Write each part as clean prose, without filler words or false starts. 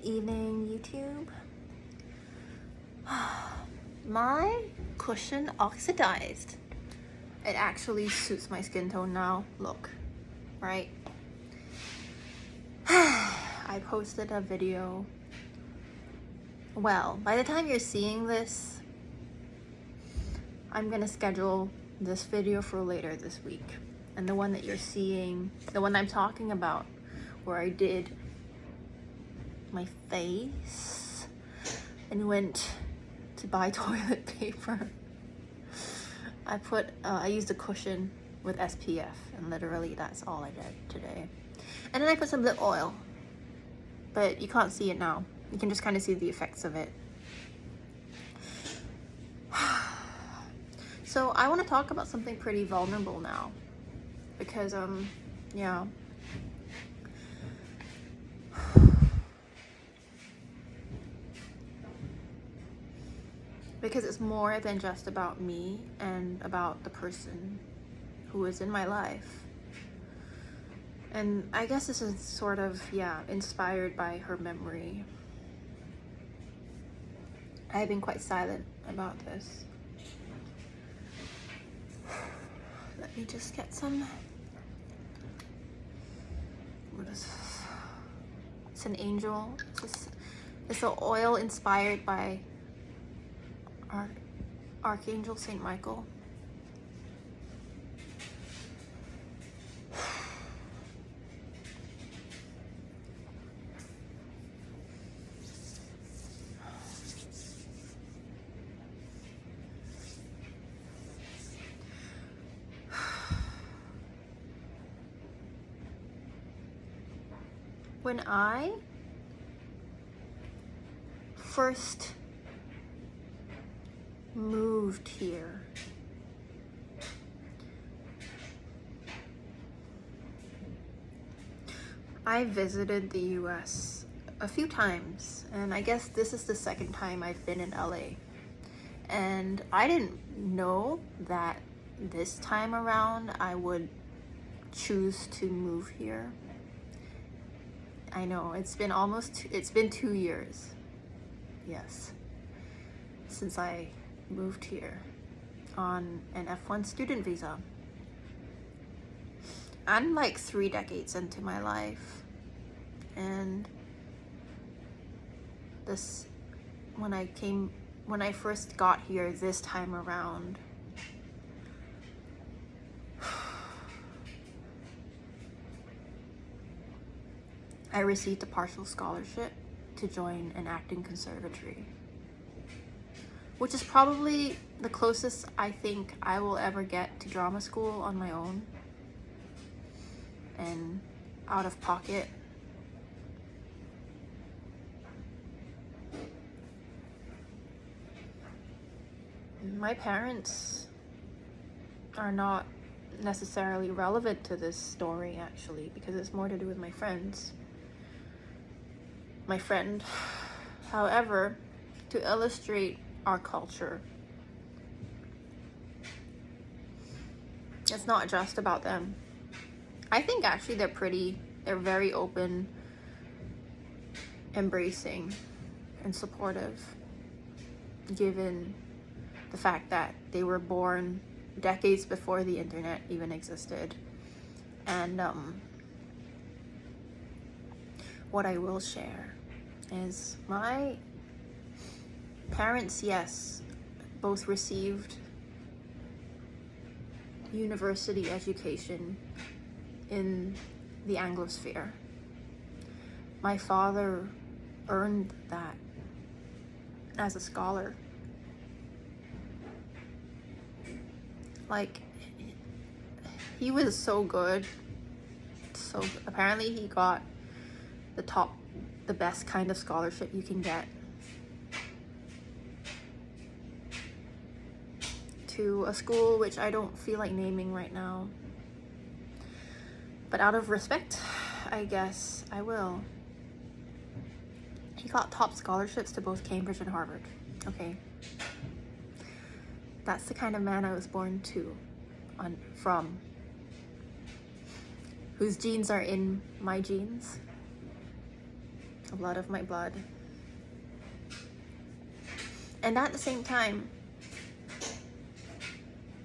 evening, YouTube. My cushion oxidized. It actually suits my skin tone now. Look, right? I posted a video. Well, by the time you're seeing this, I'm gonna schedule this video for later this week. And the one that you're seeing, the one I'm talking about, where I did my face and went to buy toilet paper. I used a cushion with SPF, and literally that's all I did today. And then I put some lip oil, but you can't see it now. You can just kind of see the effects of it. So I want to talk about something pretty vulnerable now, because yeah. Because it's more than just about me and about the person who is in my life. And I guess this is sort of, inspired by her memory. I've been quite silent about this. Let me just get some. What is this? It's an angel. It's an oil inspired by Archangel Saint Michael. When I first moved here, I visited the US a few times, and I guess this is the second time I've been in LA. And I didn't know that this time around I would choose to move here. I know, it's been 2 years, yes, since I moved here on an F1 student visa. I'm like 3 decades into my life, and when I first got here this time around, I received a partial scholarship to join an acting conservatory, which is probably the closest I think I will ever get to drama school on my own and out of pocket. My parents are not necessarily relevant to this story, actually, because it's more to do with my friends. My friend, however, to illustrate our culture, it's not just about them. I think actually they're very open, embracing, and supportive, given the fact that they were born decades before the internet even existed. And what I will share is my parents, yes, both received university education in the Anglosphere. My father earned that as a scholar. Like, he was so good. So apparently he got the best kind of scholarship you can get, to a school which I don't feel like naming right now, but out of respect, I guess I will. He got top scholarships to both Cambridge and Harvard. Okay, that's the kind of man I was born from, whose genes are in my genes. blood of my blood. And at the same time,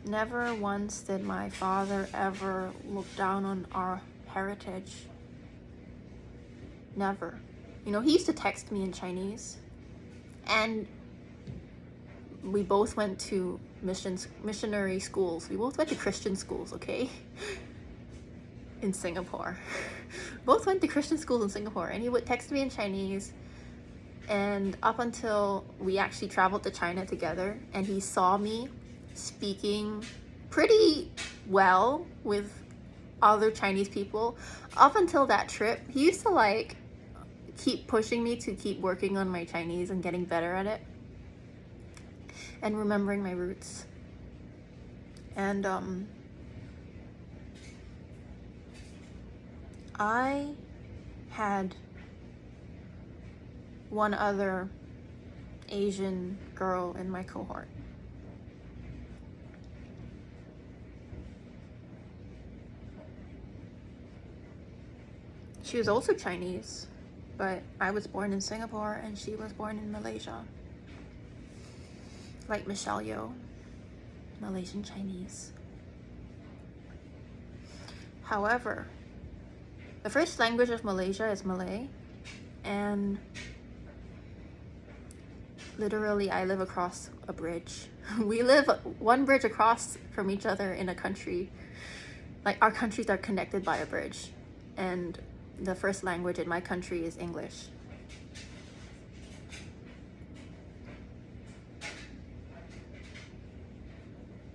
never once did my father ever look down on our heritage. Never. You know, he used to text me in Chinese, and we both went to missionary schools. We both went to Christian schools, okay? In Singapore. Both went to Christian schools in Singapore, and he would text me in Chinese. And up until we actually traveled to China together, and he saw me speaking pretty well with other Chinese people, up until that trip, he used to like keep pushing me to keep working on my Chinese and getting better at it and remembering my roots. And I had one other Asian girl in my cohort. She was also Chinese, but I was born in Singapore and she was born in Malaysia. Like Michelle Yeoh, Malaysian Chinese. However, the first language of Malaysia is Malay, and literally I live across a bridge. We live one bridge across from each other in a country. Like, our countries are connected by a bridge, and the first language in my country is English.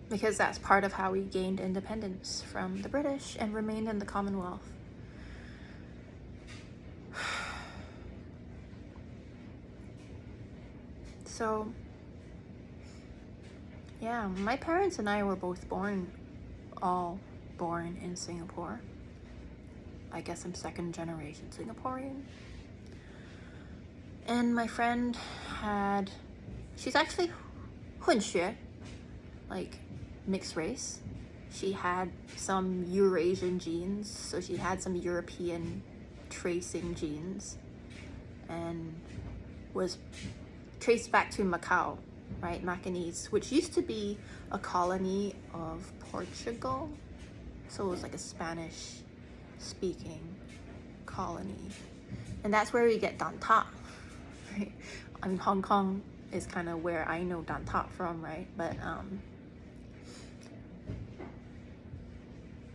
Because that's part of how we gained independence from the British and remained in the Commonwealth. So, yeah, my parents and I were both all born in Singapore. I guess I'm second generation Singaporean. And my friend she's actually 混血, like mixed race. She had some Eurasian genes, so she had some European tracing genes, and was traced back to Macau, right? Macanese, which used to be a colony of Portugal. So it was like a Spanish speaking colony. And that's where we get dan ta, right? I mean, Hong Kong is kind of where I know dan ta from, right? But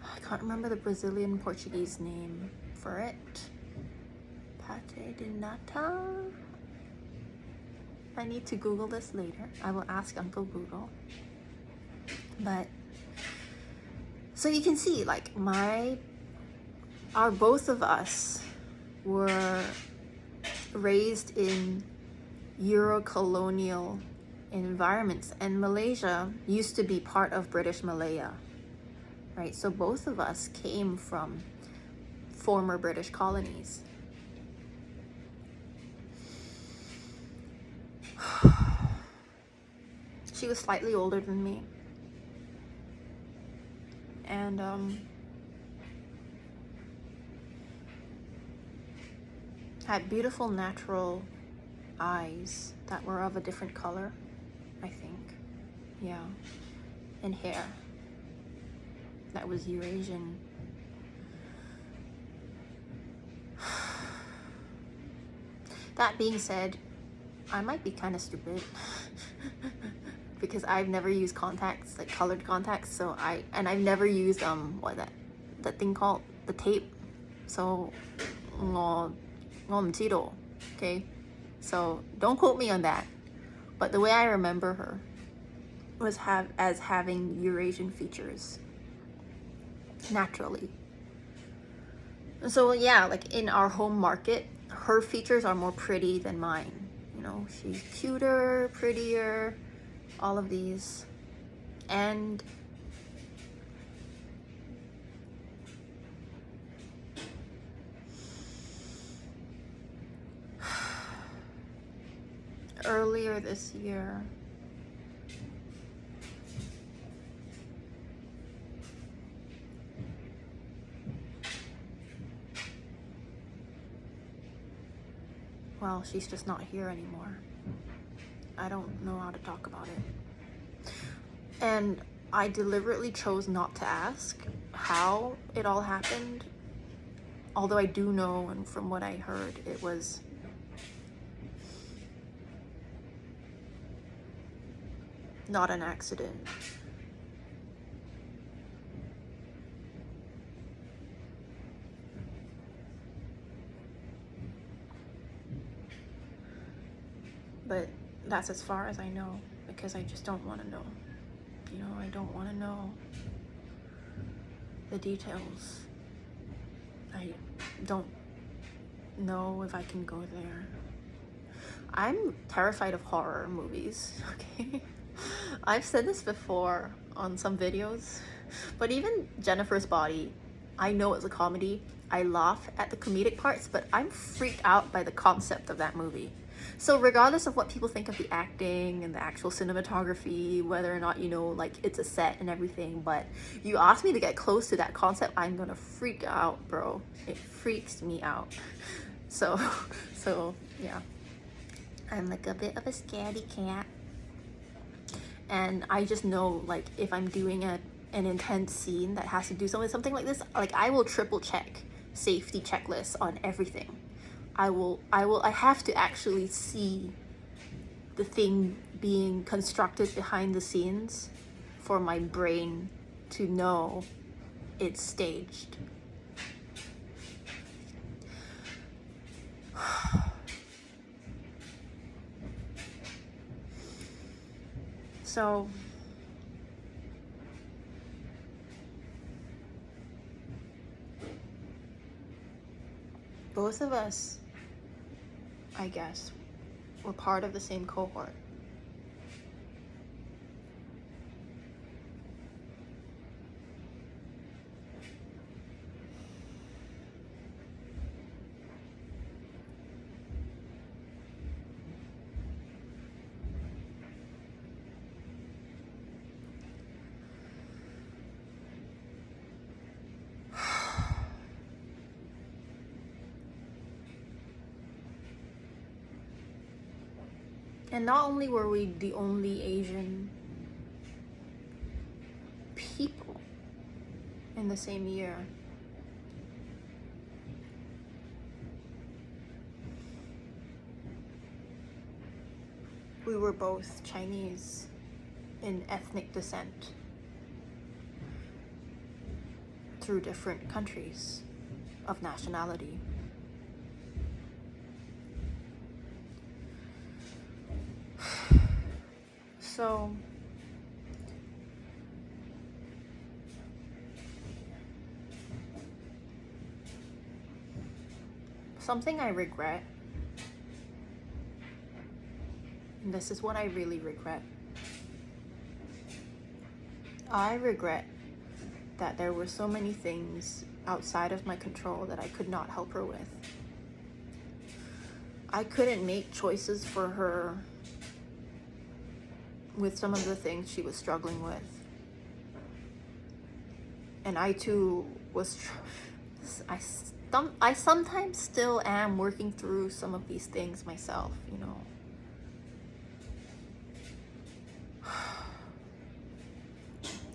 I can't remember the Brazilian Portuguese name for it. Pate de nata? I need to Google this later. I will ask Uncle Google. But so you can see, like, both of us were raised in Euro-colonial environments, and Malaysia used to be part of British Malaya, right? So both of us came from former British colonies. She was slightly older than me, and had beautiful natural eyes that were of a different color, I think. Yeah. And hair that was Eurasian. That being said, I might be kind of stupid because I've never used contacts, like colored contacts. So I've never used that thing called the tape. So 我唔知道, okay? So don't quote me on that. But the way I remember her was as having Eurasian features naturally. So yeah, like in our home market, her features are more pretty than mine. You know, she's cuter, prettier, all of these. And earlier this year, well, she's just not here anymore. I don't know how to talk about it. And I deliberately chose not to ask how it all happened. Although I do know, and from what I heard, it was not an accident. But that's as far as I know, because I just don't want to know. You know, I don't want to know the details. I don't know if I can go there. I'm terrified of horror movies, okay? I've said this before on some videos, but even Jennifer's Body, I know it's a comedy. I laugh at the comedic parts, but I'm freaked out by the concept of that movie. So regardless of what people think of the acting and the actual cinematography, whether or not, you know, like it's a set and everything, but you ask me to get close to that concept, I'm gonna freak out, bro. It freaks me out. So yeah. I'm like a bit of a scaredy cat. And I just know, like, if I'm doing an intense scene that has to do something like this, like, I will triple check safety checklists on everything. I have to actually see the thing being constructed behind the scenes for my brain to know it's staged. So both of us, I guess, were part of the same cohort. And not only were we the only Asian people in the same year, we were both Chinese in ethnic descent through different countries of nationality. So something I regret, and this is what I really regret. I regret that there were so many things outside of my control that I could not help her with. I couldn't make choices for her with some of the things she was struggling with. And I too was, I sometimes still am working through some of these things myself, you know.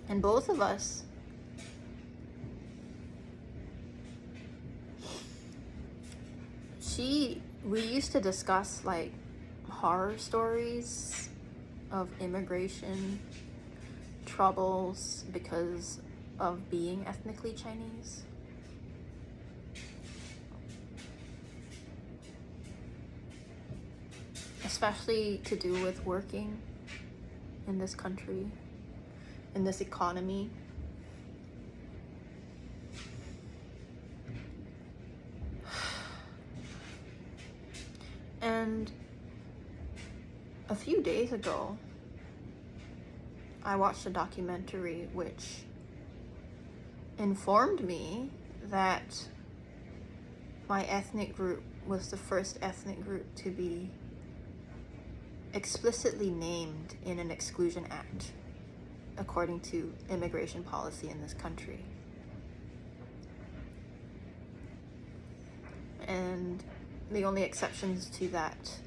And both of us we used to discuss like horror stories of immigration troubles because of being ethnically Chinese. Especially to do with working in this country, in this economy. And a few days ago, I watched a documentary which informed me that my ethnic group was the first ethnic group to be explicitly named in an exclusion act, according to immigration policy in this country. And The only exceptions to that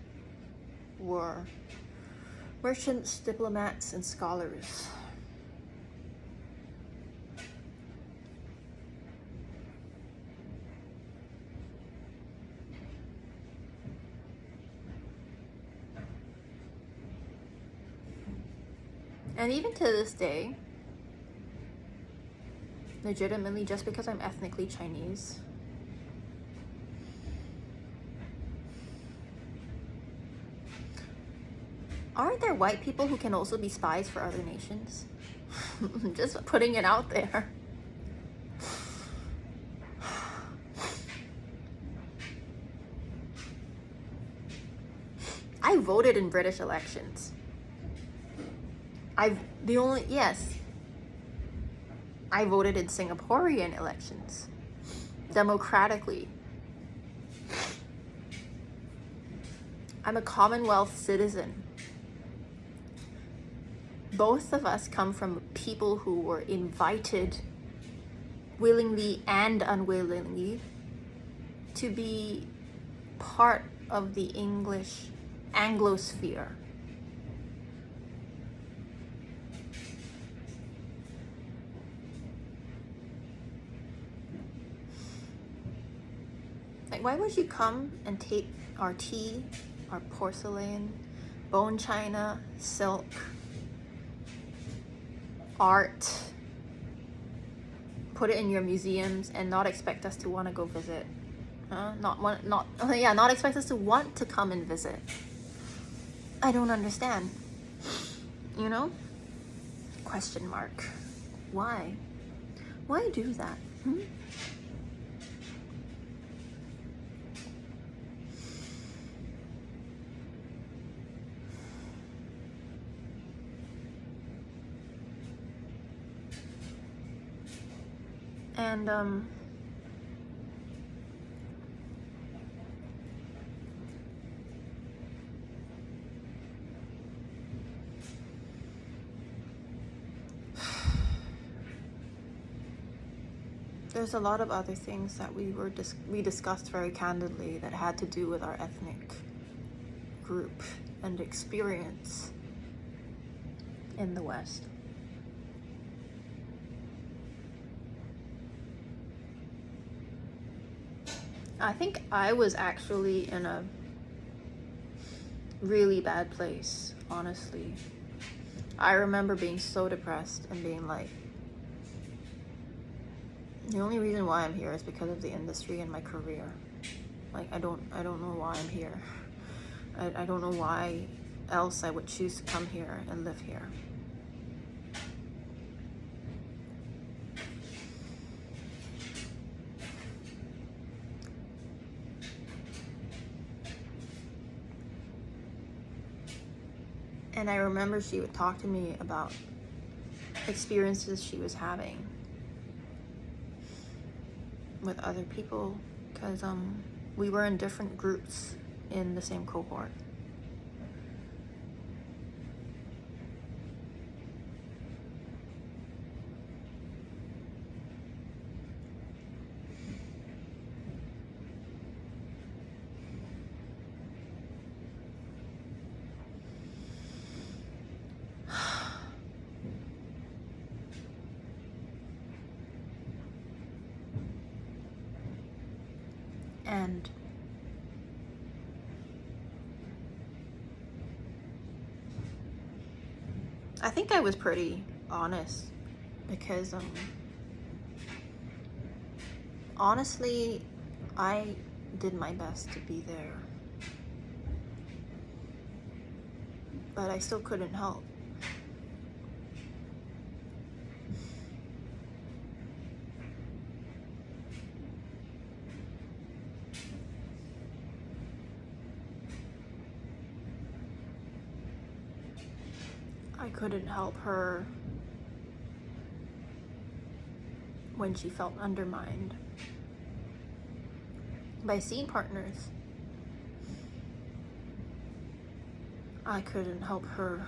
were merchants, diplomats, and scholars. And even to this day, legitimately, just because I'm ethnically Chinese, aren't there white people who can also be spies for other nations? Just putting it out there. I voted in British elections. I voted in Singaporean elections democratically. I'm a Commonwealth citizen. Both of us come from people who were invited willingly and unwillingly to be part of the English Anglosphere. Like, why would you come and take our tea, our porcelain, bone china, silk, art, put it in your museums, and not expect us to want to go visit? Not expect us to want to come and visit. I don't understand. You know? Question mark. Why? Why do that? And there's a lot of other things that we discussed very candidly that had to do with our ethnic group and experience in the West. I think I was actually in a really bad place, honestly. I remember being so depressed and being like, the only reason why I'm here is because of the industry and my career. Like, I don't know why I'm here. I don't know why else I would choose to come here and live here. And I remember she would talk to me about experiences she was having with other people, because we were in different groups in the same cohort. And I think I was pretty honest, because honestly, I did my best to be there, but I still couldn't help. I couldn't help her when she felt undermined by scene partners. I couldn't help her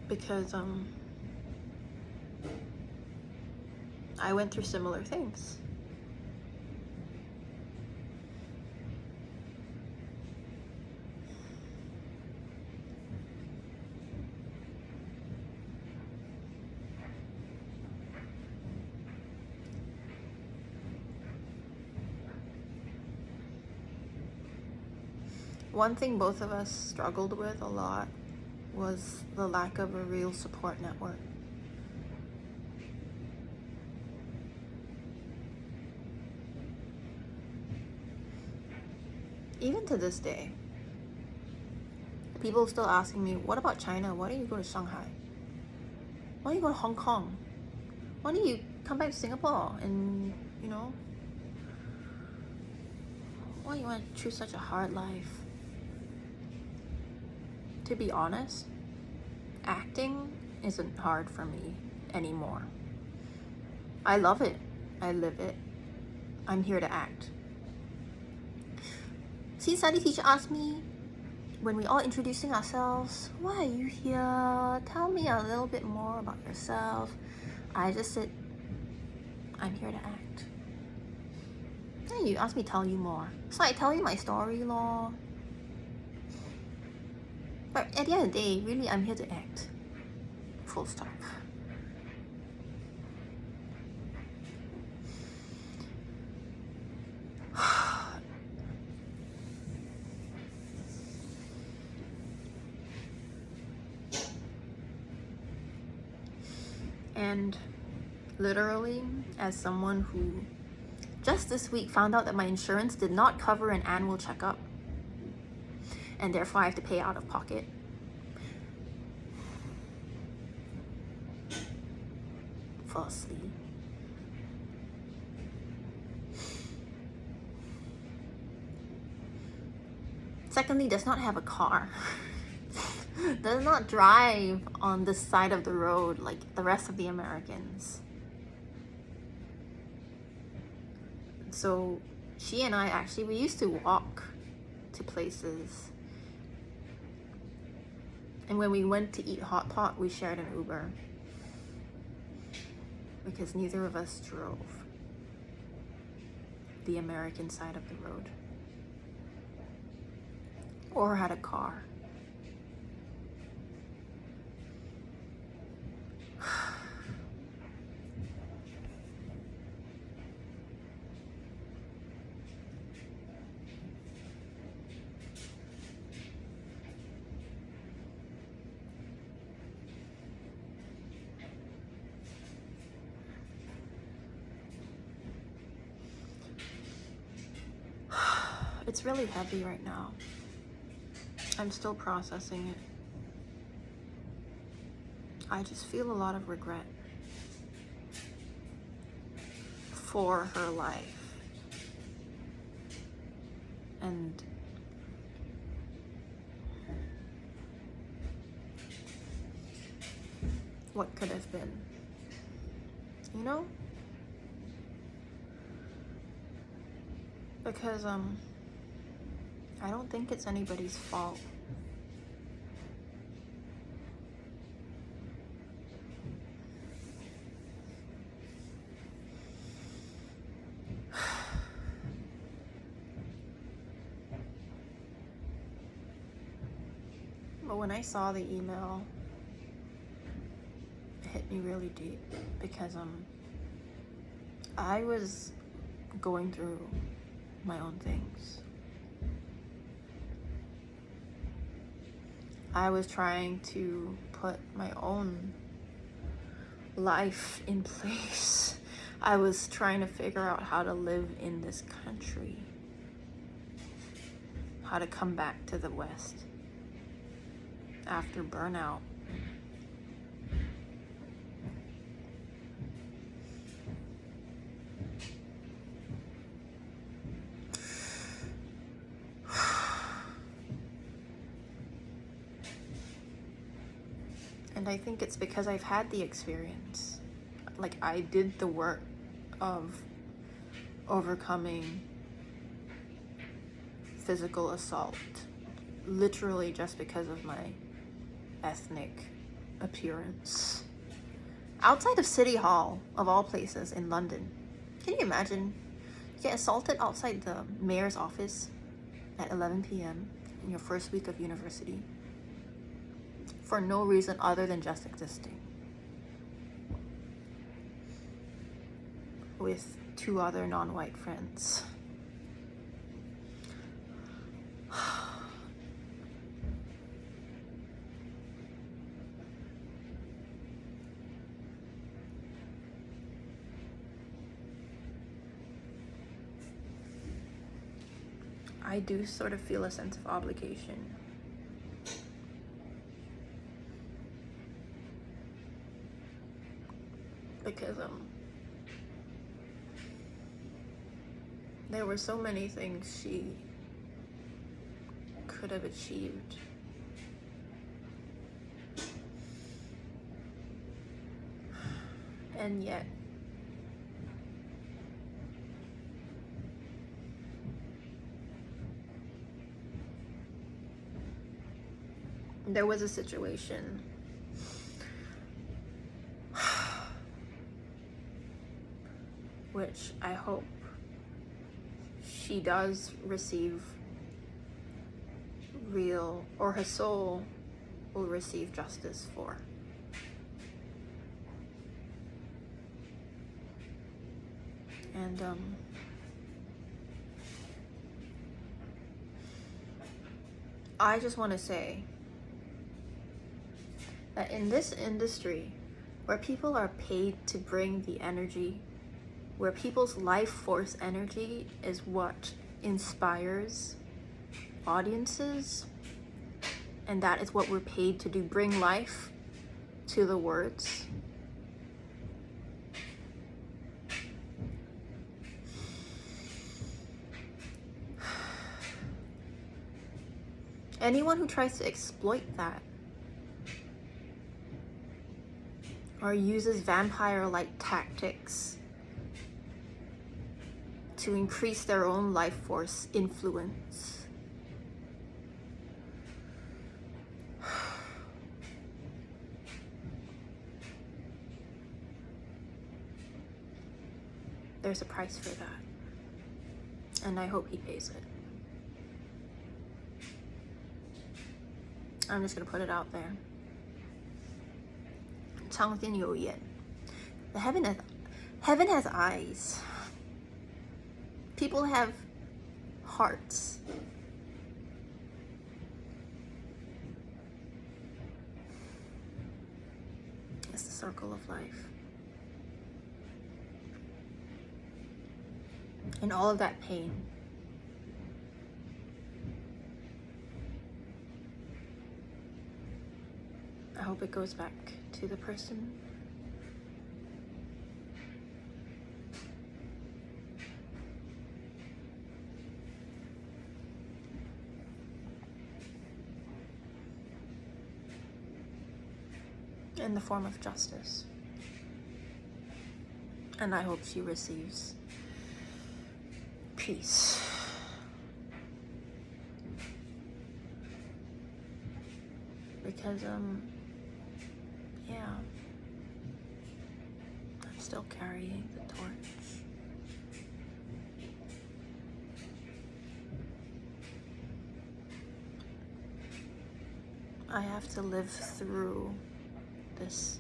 because I went through similar things. One thing both of us struggled with a lot was the lack of a real support network. Even to this day, people still asking me, what about China? Why don't you go to Shanghai? Why don't you go to Hong Kong? Why don't you come back to Singapore and, why do you want to choose such a hard life? To be honest, acting isn't hard for me anymore. I love it. I live it. I'm here to act. See, study teacher asked me when we all introducing ourselves, why are you here? Tell me a little bit more about yourself. I just said, I'm here to act. Then you asked me to tell you more. So I tell you my story, lor. But at the end of the day, really, I'm here to act. Full stop. And literally, as someone who just this week found out that my insurance did not cover an annual checkup, and therefore I have to pay out of pocket. Firstly. Secondly, does not have a car. Does not drive on this side of the road like the rest of the Americans. So she and I actually, we used to walk to places. And when we went to eat hot pot, we shared an Uber. Because neither of us drove the American side of the road. Or had a car. It's really heavy right now. I'm still processing it. I just feel a lot of regret for her life. And what could have been, Because, I don't think it's anybody's fault. But when I saw the email, it hit me really deep because I was going through my own things. I was trying to put my own life in place. I was trying to figure out how to live in this country, how to come back to the West after burnout. And I think it's because I've had the experience. Like, I did the work of overcoming physical assault, literally just because of my ethnic appearance. outside of City Hall, of all places, in London. Can you imagine? You get assaulted outside the mayor's office at 11 p.m. in your first week of university for no reason other than just existing, with 2 other non-white friends. I do sort of feel a sense of obligation. Because there were so many things she could have achieved. And yet there was a situation which I hope she does receive real, or her soul will receive justice for. And I just want to say that in this industry where people are paid to bring the energy, where people's life force energy is what inspires audiences, and that is what we're paid to do, bring life to the words. Anyone who tries to exploit that or uses vampire-like tactics to increase their own life force influence, there's a price for that, and I hope he pays it. I'm just gonna put it out there. 苍天有眼. The heaven has eyes. People have hearts. It's the circle of life. And all of that pain, I hope it goes back to the person in the form of justice. And I hope she receives peace. Because yeah, I'm still carrying the torch. I have to live through this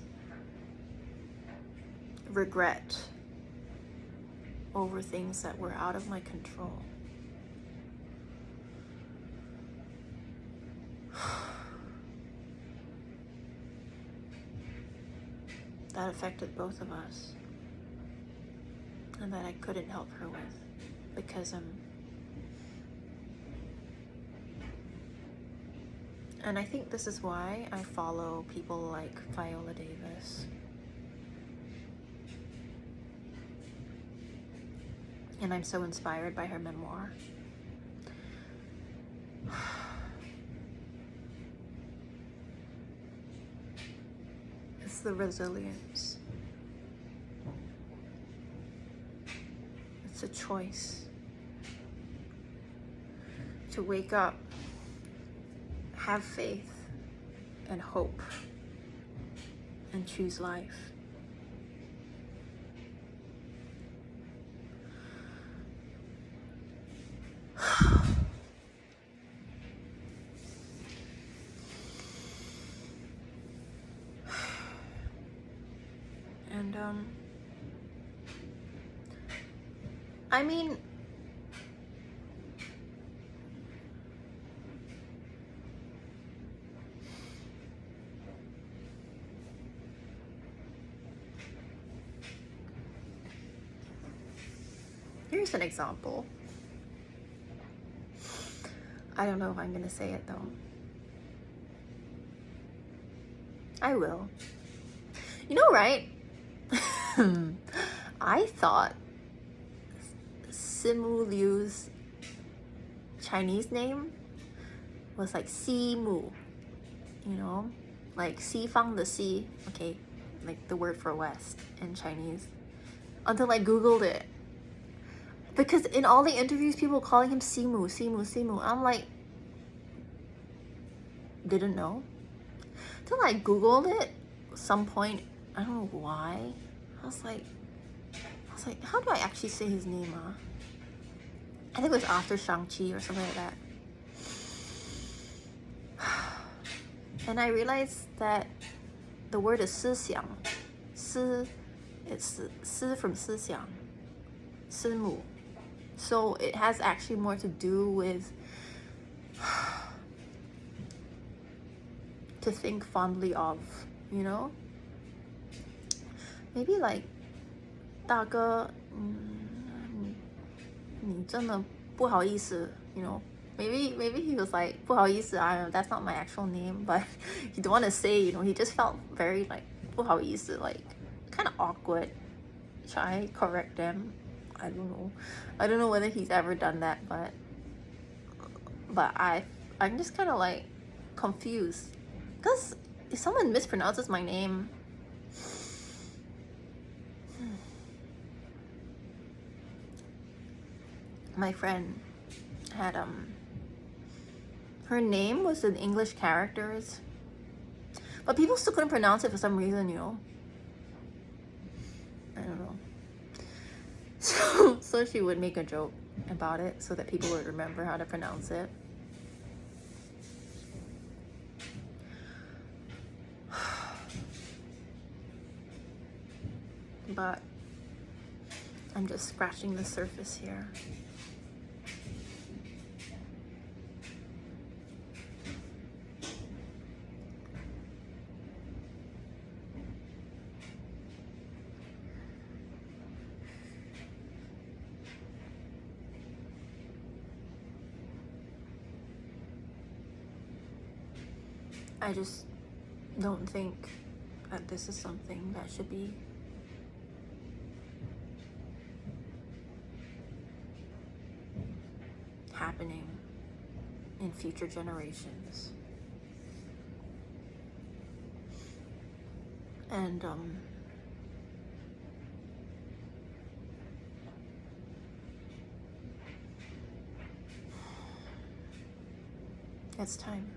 regret over things that were out of my control. That affected both of us, and that I couldn't help her with, because and I think this is why I follow people like Viola Davis. And I'm so inspired by her memoir. It's the resilience. It's a choice to wake up, have faith and hope, and choose life. And I mean, here's an example. I don't know if I'm gonna say it though. I will. You know, right? I thought Simu Liu's Chinese name was like Simu, you know, like Xifang the Xi, okay, like the word for west in Chinese, until I googled it. Because in all the interviews, people calling him Simu, Simu, Simu. I'm like, didn't know. Till I googled it some point, I don't know why. I was like, how do I actually say his name? I think it was after Shang-Chi or something like that. And I realized that the word is 思想. It's 思 from 思想, 思母. So it has actually more to do with to think fondly of, you know? Maybe like 大哥, 你真的不好意思, you know? Maybe he was like 不好意思, I don't know, that's not my actual name, but he don't want to say, you know, he just felt very like 不好意思, like kind of awkward. Should I correct them? I don't know whether he's ever done that, but I'm just kind of like confused, because if someone mispronounces my name, my friend had her name was in English characters, but people still couldn't pronounce it for some reason, you know. I don't know. So she would make a joke about it so that people would remember how to pronounce it. But I'm just scratching the surface here. I just don't think that this is something that should be happening in future generations. And it's time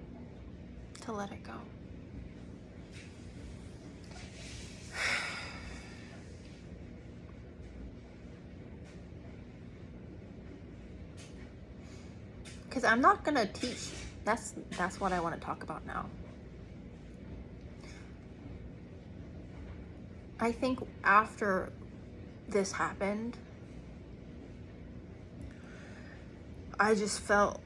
to let it go. Because I'm not gonna teach. That's what I want to talk about now. I think after this happened, I just felt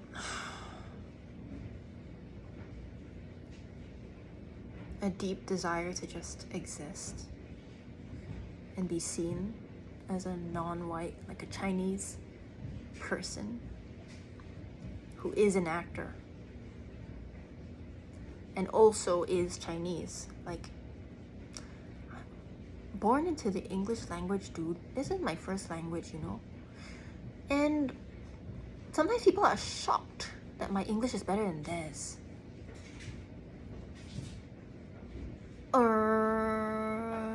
a deep desire to just exist and be seen as a non-white, like a Chinese person who is an actor and also is Chinese. Like, born into the English language, dude. This is my first language, you know? And sometimes people are shocked that my English is better than theirs. Or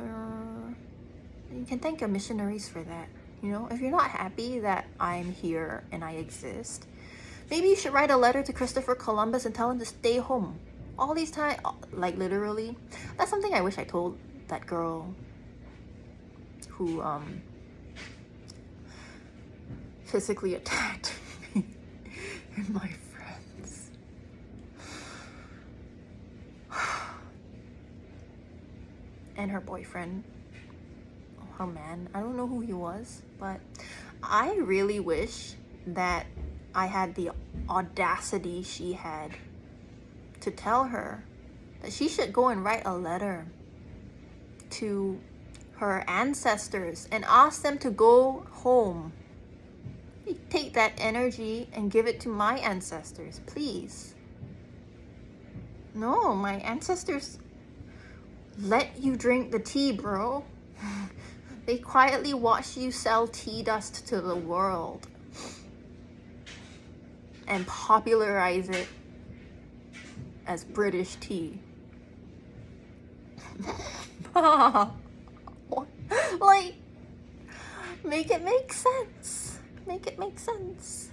you can thank your missionaries for that. You know, if you're not happy that I'm here and I exist, maybe you should write a letter to Christopher Columbus and tell him to stay home. All these time, like literally. That's something I wish I told that girl who physically attacked me and my friends. And her boyfriend. her man. I don't know who he was, but I really wish that I had the audacity she had to tell her that she should go and write a letter to her ancestors and ask them to go home. Take that energy and give it to my ancestors, please. No, my ancestors let you drink the tea, bro. They quietly watched you sell tea dust to the world and popularize it as British tea. Like, make it make sense. Make it make sense.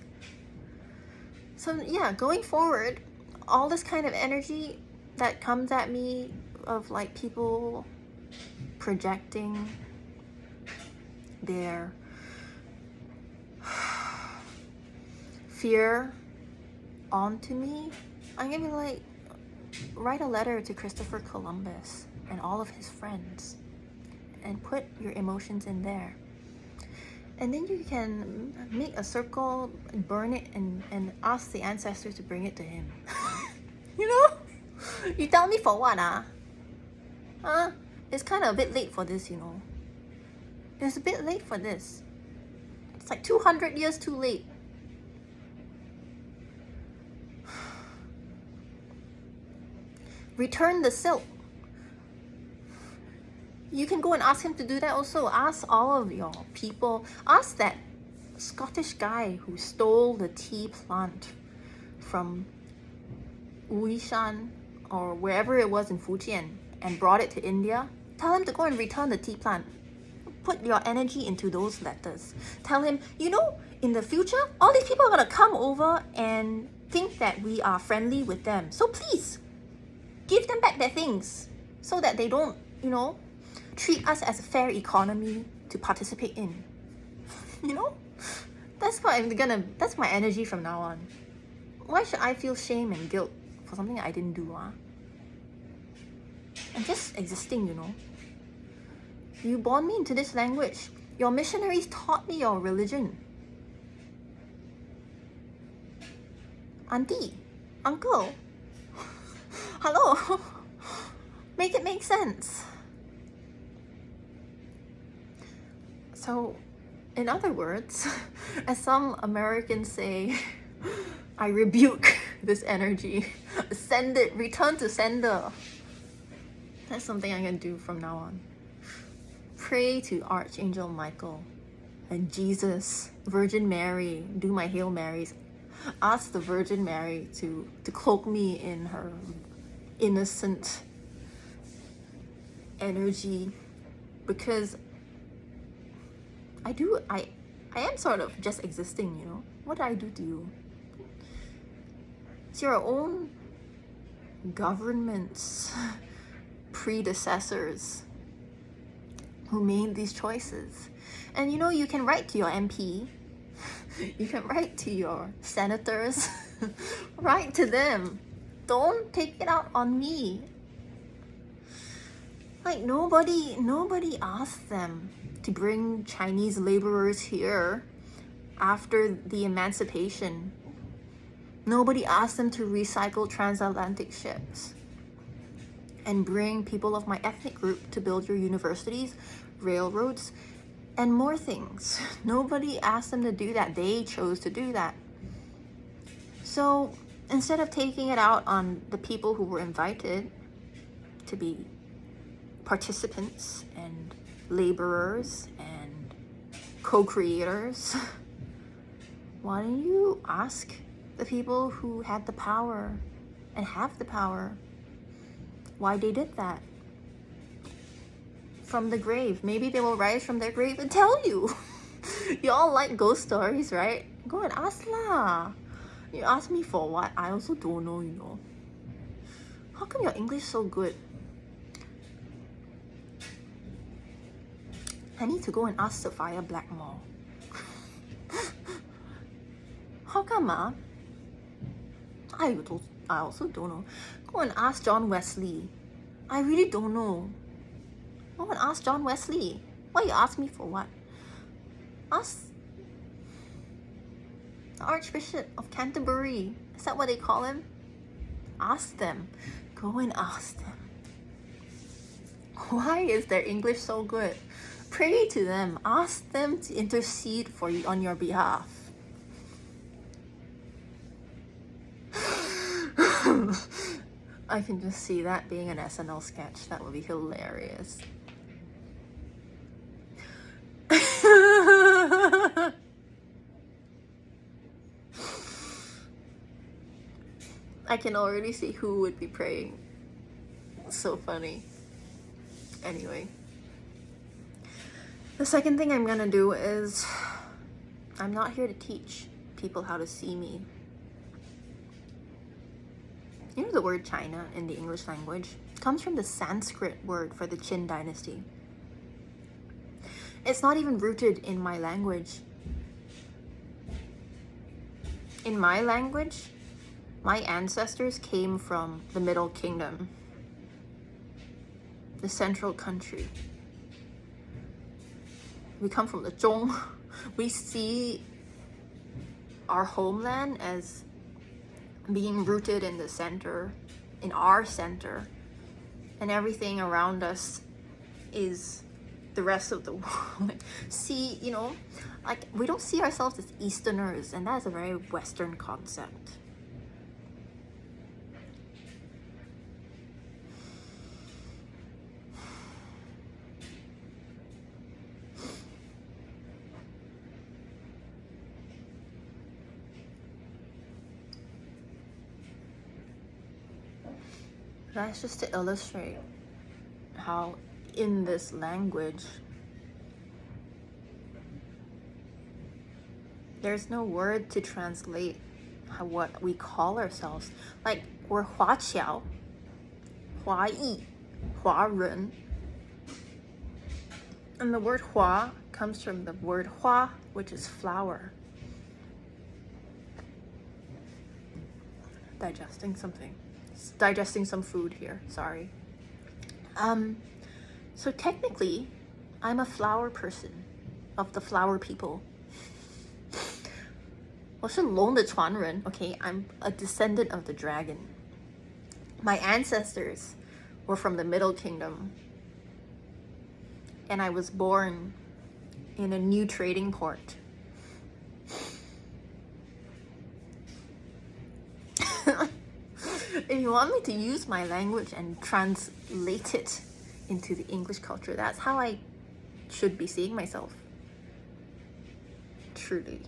So yeah, going forward, all this kind of energy that comes at me of like people projecting their fear onto me, I'm gonna be like, write a letter to Christopher Columbus and all of his friends and put your emotions in there. And then you can make a circle, burn it, and ask the ancestors to bring it to him. You know? You tell me for what, Huh? It's kind of a bit late for this, you know. It's a bit late for this. It's like 200 years too late. Return the silk. You can go and ask him to do that also. Ask all of your people. Ask that Scottish guy who stole the tea plant from Wuishan or wherever it was in Fujian and brought it to India. Tell him to go and return the tea plant. Put your energy into those letters. Tell him, you know, in the future, all these people are going to come over and think that we are friendly with them. So please, give them back their things so that they don't, you know, treat us as a fair economy to participate in. You know? That's my energy from now on. Why should I feel shame and guilt for something I didn't do, I'm just existing, you know. You born me into this language. Your missionaries taught me your religion. Auntie, uncle, hello. Make it make sense. So, in other words, as some Americans say, I rebuke this energy. Send it, return to sender. That's something I'm gonna do from now on. Pray to Archangel Michael and Jesus, Virgin Mary, do my Hail Marys. Ask the Virgin Mary to cloak me in her innocent energy, because I am sort of just existing, you know. What did I do to you? It's your own government's predecessors who made these choices. And you know, you can write to your MP, you can write to your senators, write to them. Don't take it out on me. Like, nobody asked them to bring Chinese laborers here after the emancipation. Nobody asked them to recycle transatlantic ships and bring people of my ethnic group to build your universities, railroads, and more things. Nobody asked them to do that. They chose to do that. So instead of taking it out on the people who were invited to be participants and laborers and co-creators, why don't you ask the people who had the power and have the power why they did that? From the grave. Maybe they will rise from their grave and tell you. You all like ghost stories, right? Go and ask lah. You ask me for what? I also don't know, you know. How come your English so good? I need to go and ask Sophia Blackmore. How come, I also don't know. Go and ask John Wesley. I really don't know. Go and ask John Wesley. What, you ask me for what? Ask the Archbishop of Canterbury. Is that what they call him? Ask them. Go and ask them. Why is their English so good? Pray to them. Ask them to intercede for you on your behalf. I can just see that being an SNL sketch. That would be hilarious. I can already see who would be praying. So funny. Anyway. The second thing I'm gonna do is I'm not here to teach people how to see me. You know the word China in the English language? It comes from the Sanskrit word for the Qin dynasty. It's not even rooted in my language. In my language, my ancestors came from the Middle Kingdom, the central country. We come from the Zhong. We see our homeland as being rooted in the center, in our center, and everything around us is the rest of the world. See, you know, like we don't see ourselves as Easterners, and that's a very Western concept. That's just to illustrate how in this language there's no word to translate what we call ourselves. Like we're Huaqiao, Huayi, Huaren. And the word Hua comes from the word Hua, which is flower. Digesting something. Digesting some food here, sorry. So technically, I'm a flower person of the flower people. 我是龙的传人, okay, I'm a descendant of the dragon. My ancestors were from the Middle Kingdom, and I was born in a new trading port. If you want me to use my language and translate it into the English culture, that's how I should be seeing myself. Truly.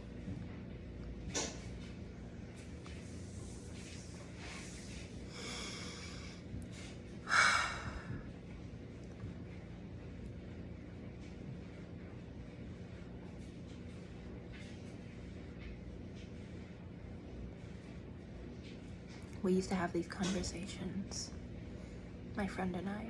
We used to have these conversations, my friend and I.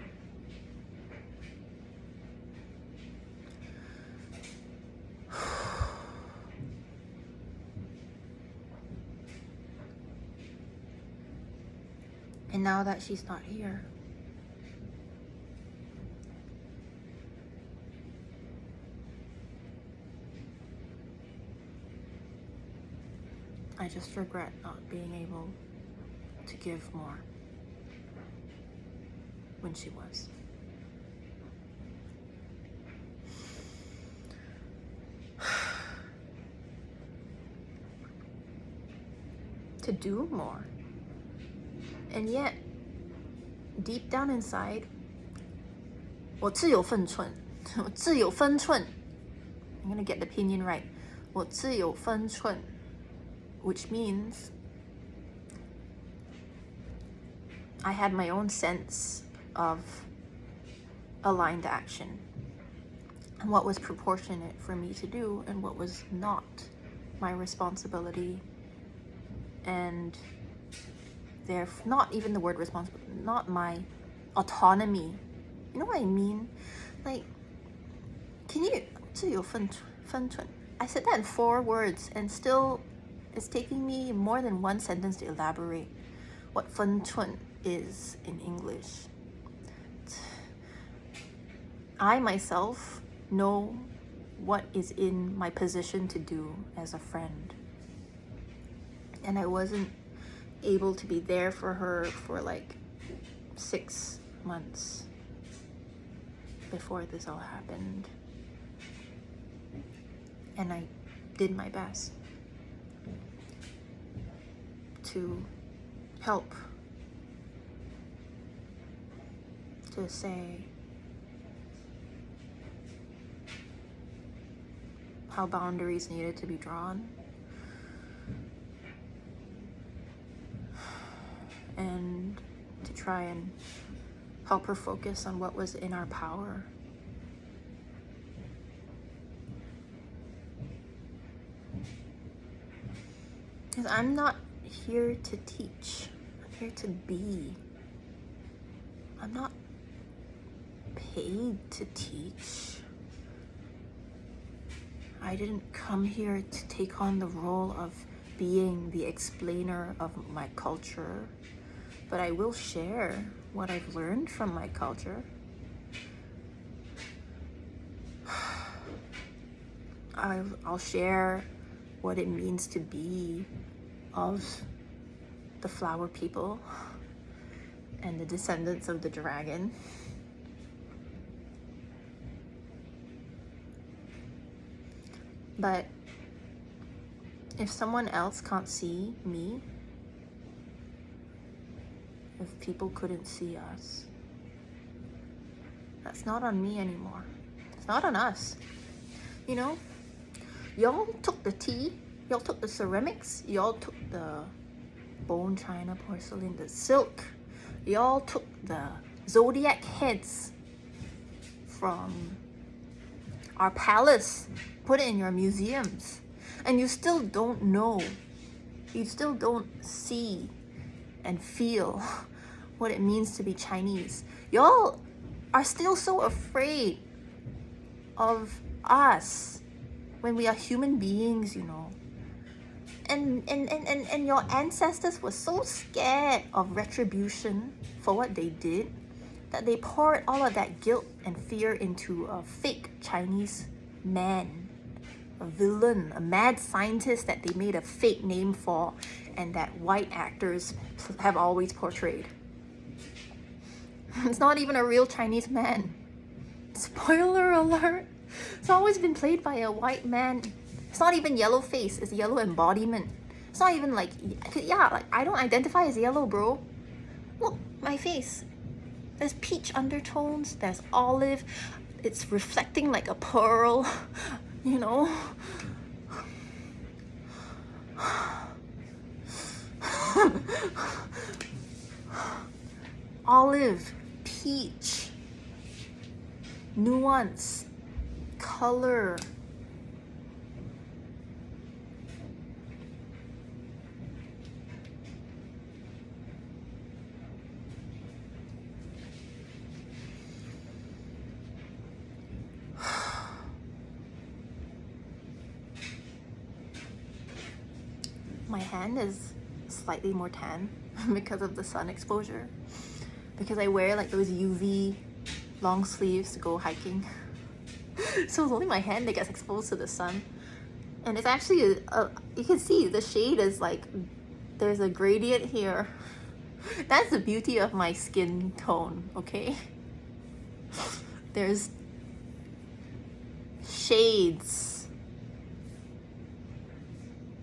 And now that she's not here, I just regret not being able to give more when she was. To do more. And yet, deep down inside, 我自有分寸. 我自有分寸. I'm gonna get the pinyin right. 我自有分寸, which means I had my own sense of aligned action and what was proportionate for me to do and what was not my responsibility, and therefore not even the word responsibility, not my autonomy. You know what I mean? Like, can you 自由分寸? I said that in 4 words, and still it's taking me more than 1 sentence to elaborate what 分寸 is in English. I myself know what is in my position to do as a friend. And I wasn't able to be there for her for like 6 months before this all happened. And I did my best to help, to say how boundaries needed to be drawn, and to try and help her focus on what was in our power. Because I'm not here to teach, I'm here to be. I'm not paid to teach. I didn't come here to take on the role of being the explainer of my culture, but I will share what I've learned from my culture. I'll share what it means to be of the flower people and the descendants of the dragon. But if someone else can't see me, if people couldn't see us, that's not on me anymore. It's not on us. You know, y'all took the tea, y'all took the ceramics, y'all took the bone china, porcelain, the silk, y'all took the zodiac heads from our palace, put it in your museums, and you still don't know, you still don't see and feel what it means to be Chinese. Y'all are still so afraid of us when we are human beings, you know. And your ancestors were so scared of retribution for what they did that they poured all of that guilt and fear into a fake Chinese man, a villain, a mad scientist that they made a fake name for and that white actors have always portrayed. It's not even a real Chinese man. Spoiler alert. It's always been played by a white man. It's not even yellow face, it's yellow embodiment. It's not even like, yeah, like I don't identify as yellow, bro. Look, my face. There's peach undertones, there's olive, it's reflecting like a pearl, you know. Olive, peach, nuance, color. My hand is slightly more tan because of the sun exposure, because I wear like those UV long sleeves to go hiking. So it's only my hand that gets exposed to the sun, and it's actually you can see the shade is like there's a gradient here. That's the beauty of my skin tone, okay? There's shades.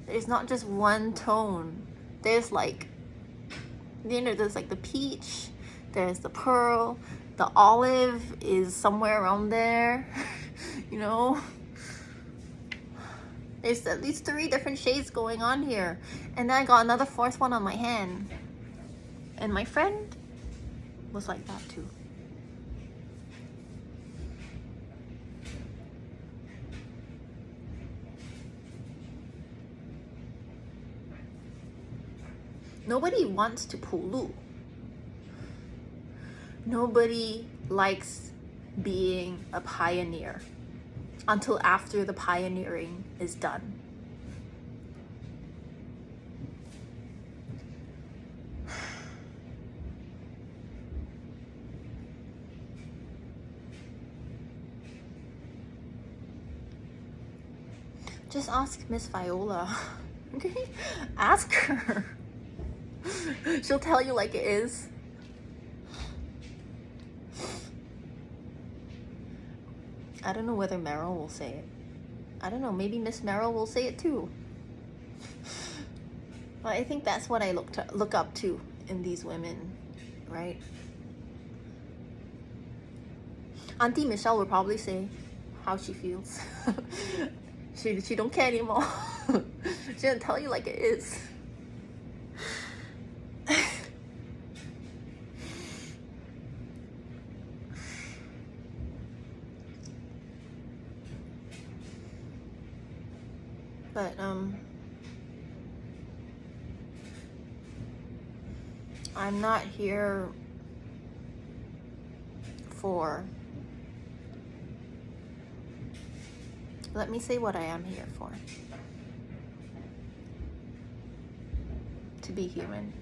There's not just one tone. There's like, you know, there's like the peach, there's the pearl, the olive is somewhere around there, you know? There's at least 3 different shades going on here. And then I got another 4th one on my hand. And my friend was like that too. Nobody wants to 铺路. Nobody likes being a pioneer until after the pioneering is done. Just ask Miss Viola. Okay? Ask her. She'll tell you like it is. I don't know whether Meryl will say it. I don't know, maybe Miss Meryl will say it too. But I think that's what I look up to in these women, right? Auntie Michelle will probably say how she feels. She don't care anymore. She didn't tell you like it is. But I'm not here for, let me say what I am here for. To be human.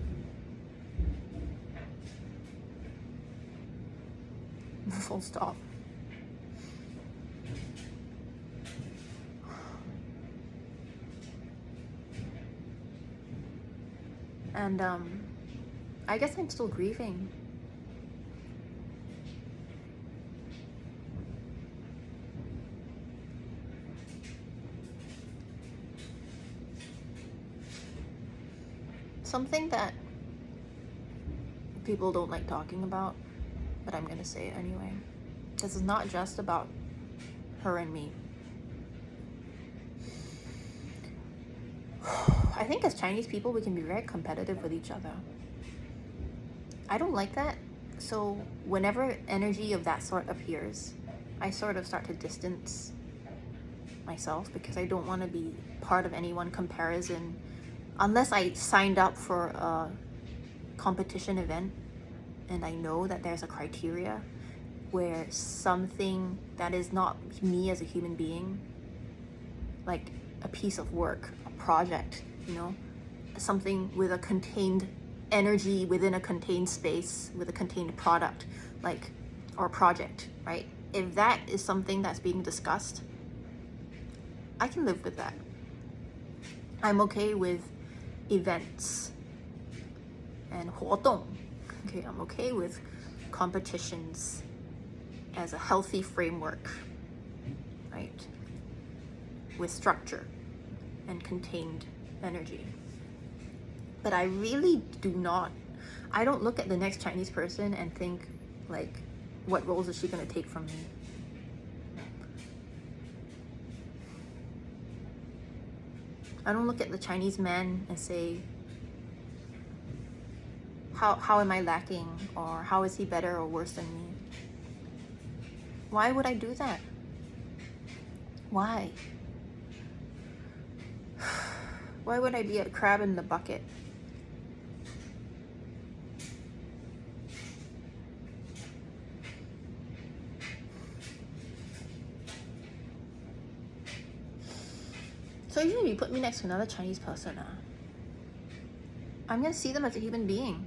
Full stop. And I guess I'm still grieving. Something that people don't like talking about, but I'm gonna say it anyway. This is not just about her and me. I think as Chinese people, we can be very competitive with each other. I don't like that. So whenever energy of that sort appears, I sort of start to distance myself because I don't want to be part of any one comparison unless I signed up for a competition event and I know that there's a criteria where something that is not me as a human being, like a piece of work, a project, you know, something with a contained energy within a contained space with a contained product, like, or project, right? If that is something that's being discussed, I can live with that. I'm okay with events and 活动. Okay, I'm okay with competitions as a healthy framework, right? With structure and contained energy. But I really I don't look at the next Chinese person and think, like, what roles is she gonna take from me? I don't look at the Chinese man and say, how am I lacking? Or how is he better or worse than me? Why would I do that? Why? Why would I be a crab in the bucket? So even if you put me next to another Chinese person, I'm gonna see them as a human being.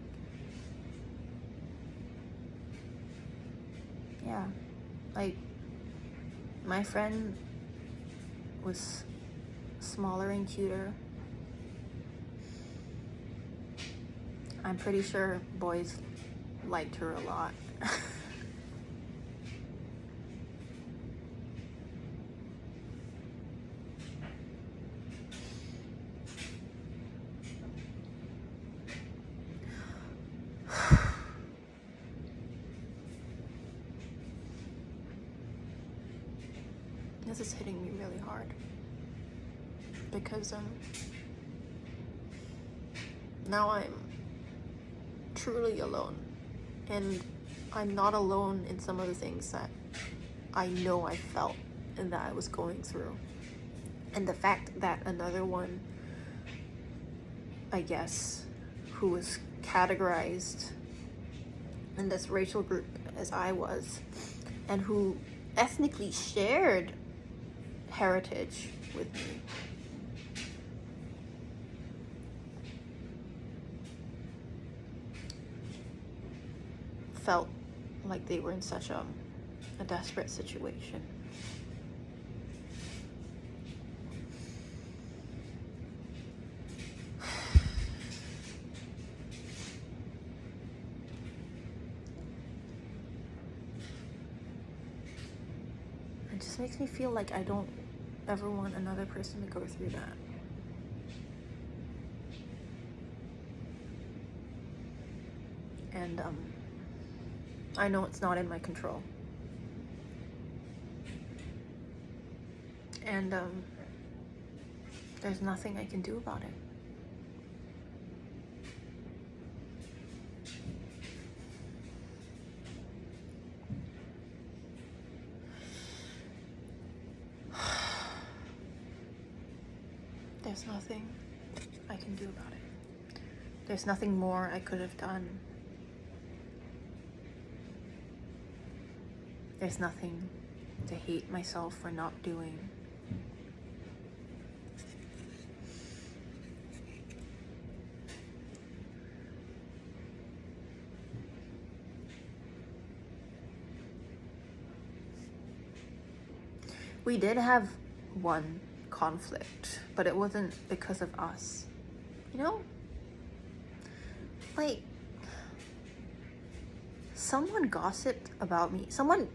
Yeah, like my friend was smaller and cuter. I'm pretty sure boys liked her a lot. This is hitting me really hard because now I'm truly alone, and I'm not alone in some of the things that I know I felt and that I was going through. And the fact that another one, I guess, who was categorized in this racial group as I was, and who ethnically shared heritage with me, felt like they were in such a desperate situation. just makes me feel like I don't ever want another person to go through that. And I know it's not in my control. And there's nothing I can do about it. There's nothing I can do about it. There's nothing more I could have done. There's nothing to hate myself for not doing. We did have one conflict, but it wasn't because of us. You know? Like, someone gossiped about me. Someone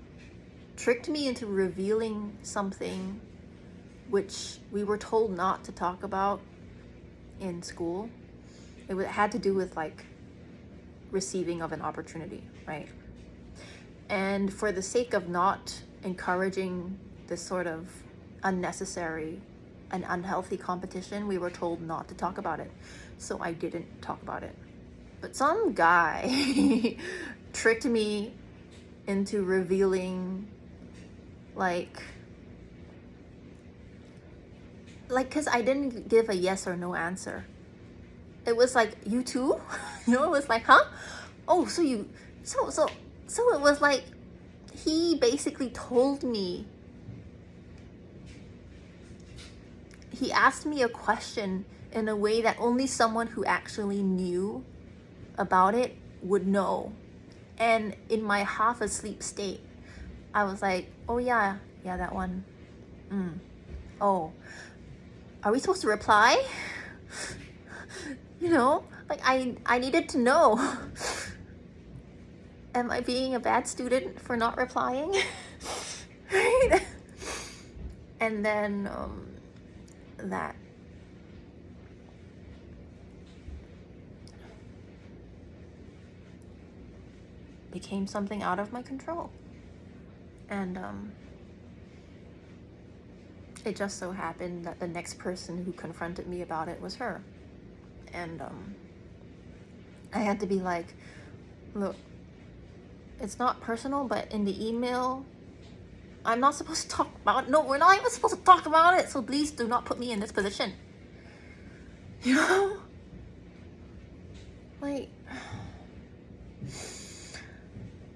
tricked me into revealing something which we were told not to talk about in school. It had to do with like receiving of an opportunity, right? And for the sake of not encouraging this sort of unnecessary and unhealthy competition, we were told not to talk about it. So I didn't talk about it. But some guy tricked me into revealing like because I didn't give a yes or no answer. It was like, you too? You know, it was like, huh? Oh, so it was like he basically told me, he asked me a question in a way that only someone who actually knew about it would know. And in my half asleep state, I was like, oh yeah, that one. Oh, are we supposed to reply? You know, like I needed to know. Am I being a bad student for not replying? Right? And then that became something out of my control. And it just so happened that the next person who confronted me about it was her. And I had to be like, look, it's not personal, but in the email, I'm not supposed to talk about it. No, we're not even supposed to talk about it. So please do not put me in this position. You know? Like,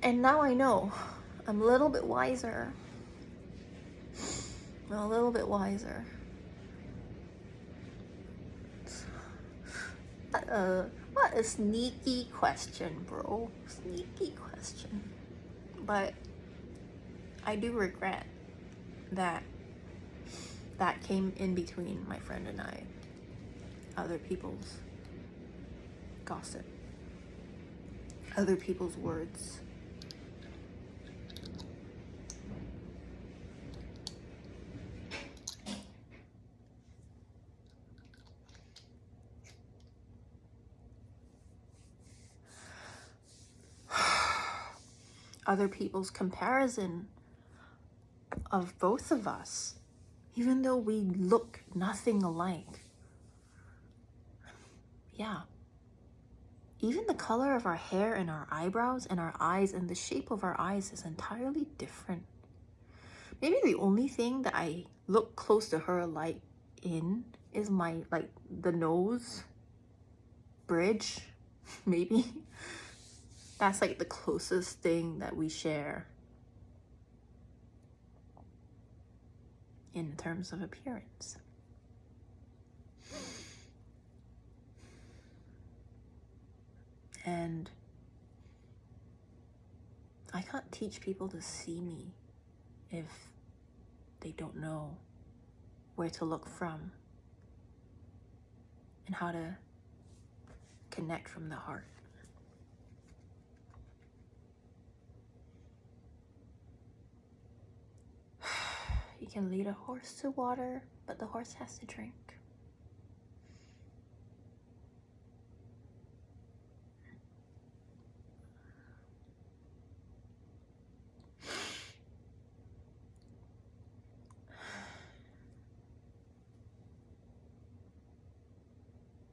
and now I know. I'm a little bit wiser. What a sneaky question, bro. Sneaky question. But I do regret that came in between my friend and I. Other people's gossip. Other people's words. Other people's comparison of both of us, even though we look nothing alike. Yeah. Even the color of our hair and our eyebrows and our eyes and the shape of our eyes is entirely different. Maybe the only thing that I look close to her alike in is my, like, the nose bridge, maybe. That's like the closest thing that we share in terms of appearance. And I can't teach people to see me if they don't know where to look from and how to connect from the heart. You can lead a horse to water, but the horse has to drink.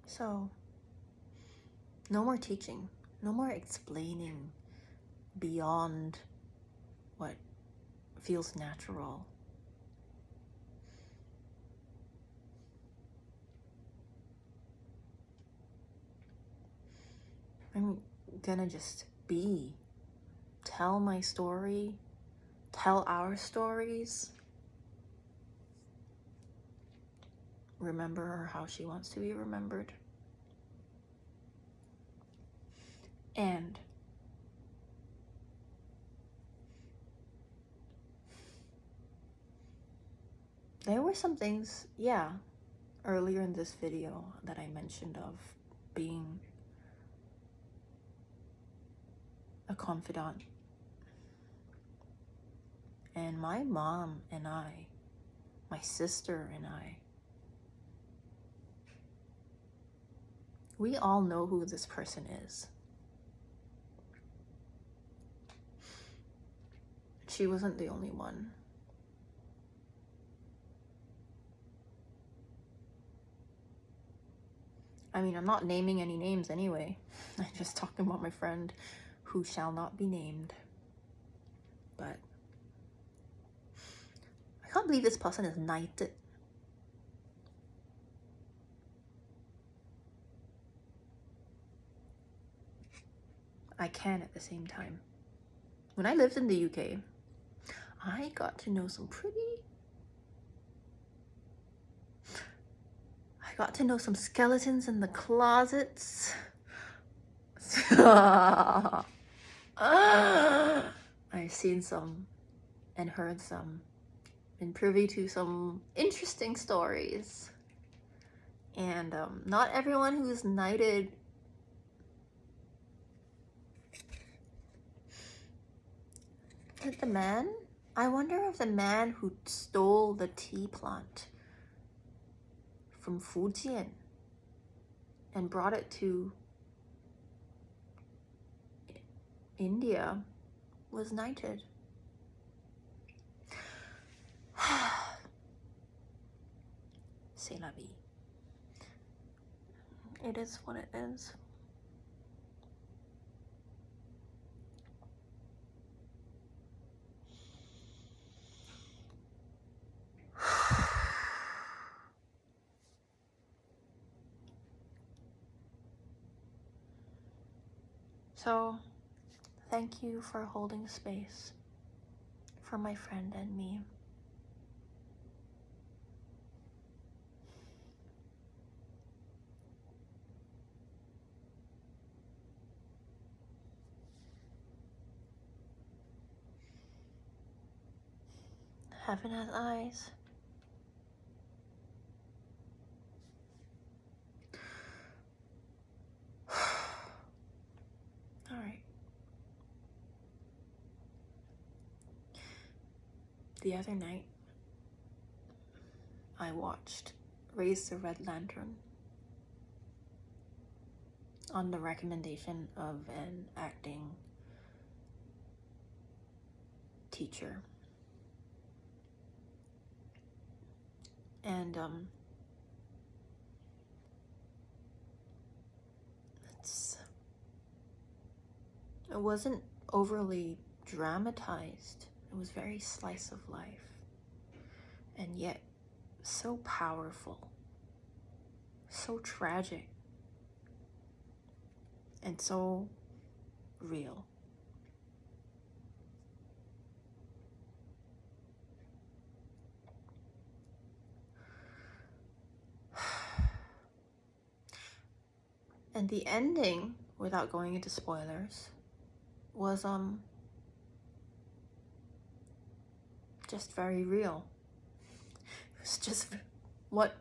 So, no more teaching, no more explaining beyond what feels natural. I'm gonna just be, tell my story, tell our stories, remember her how she wants to be remembered. And there were some things, earlier in this video that I mentioned of being a confidant. And my mom and I, my sister and I, we all know who this person is. She wasn't the only one. I mean, I'm not naming any names anyway. I'm just talking about my friend who shall not be named. But I can't believe this person is knighted. I can at the same time. When I lived in the UK, I got to know some skeletons in the closets. I've seen some and heard some, been privy to some interesting stories. And not everyone who's knighted the man. I wonder if the man who stole the tea plant from Fujian and brought it to India was knighted. C'est la vie. It is what it is. So, thank you for holding space for my friend and me. Heaven has eyes. All right. The other night, I watched Raise the Red Lantern on the recommendation of an acting teacher. And it wasn't overly dramatized. It was very slice of life, and yet so powerful, so tragic, and so real. And the ending, without going into spoilers, was just very real. It was just what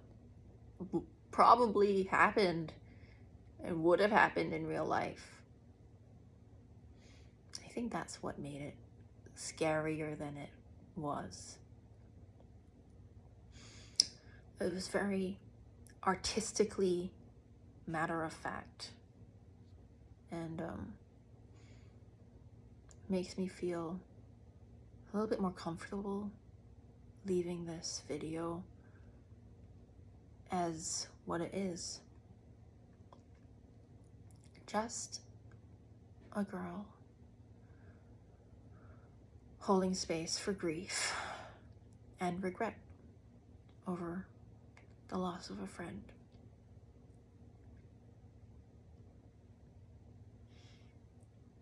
probably happened and would have happened in real life. I think that's what made it scarier than it was. It was very artistically matter of fact, and makes me feel a little bit more comfortable leaving this video as what it is. Just a girl holding space for grief and regret over the loss of a friend.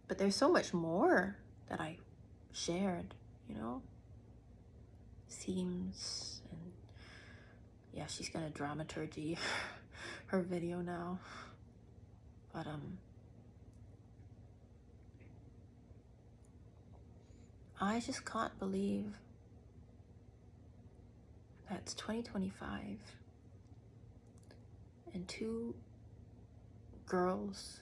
But there's so much more that I shared, you know? Themes, and yeah, she's gonna dramaturgy her video now. But I just can't believe that's 2025 and two girls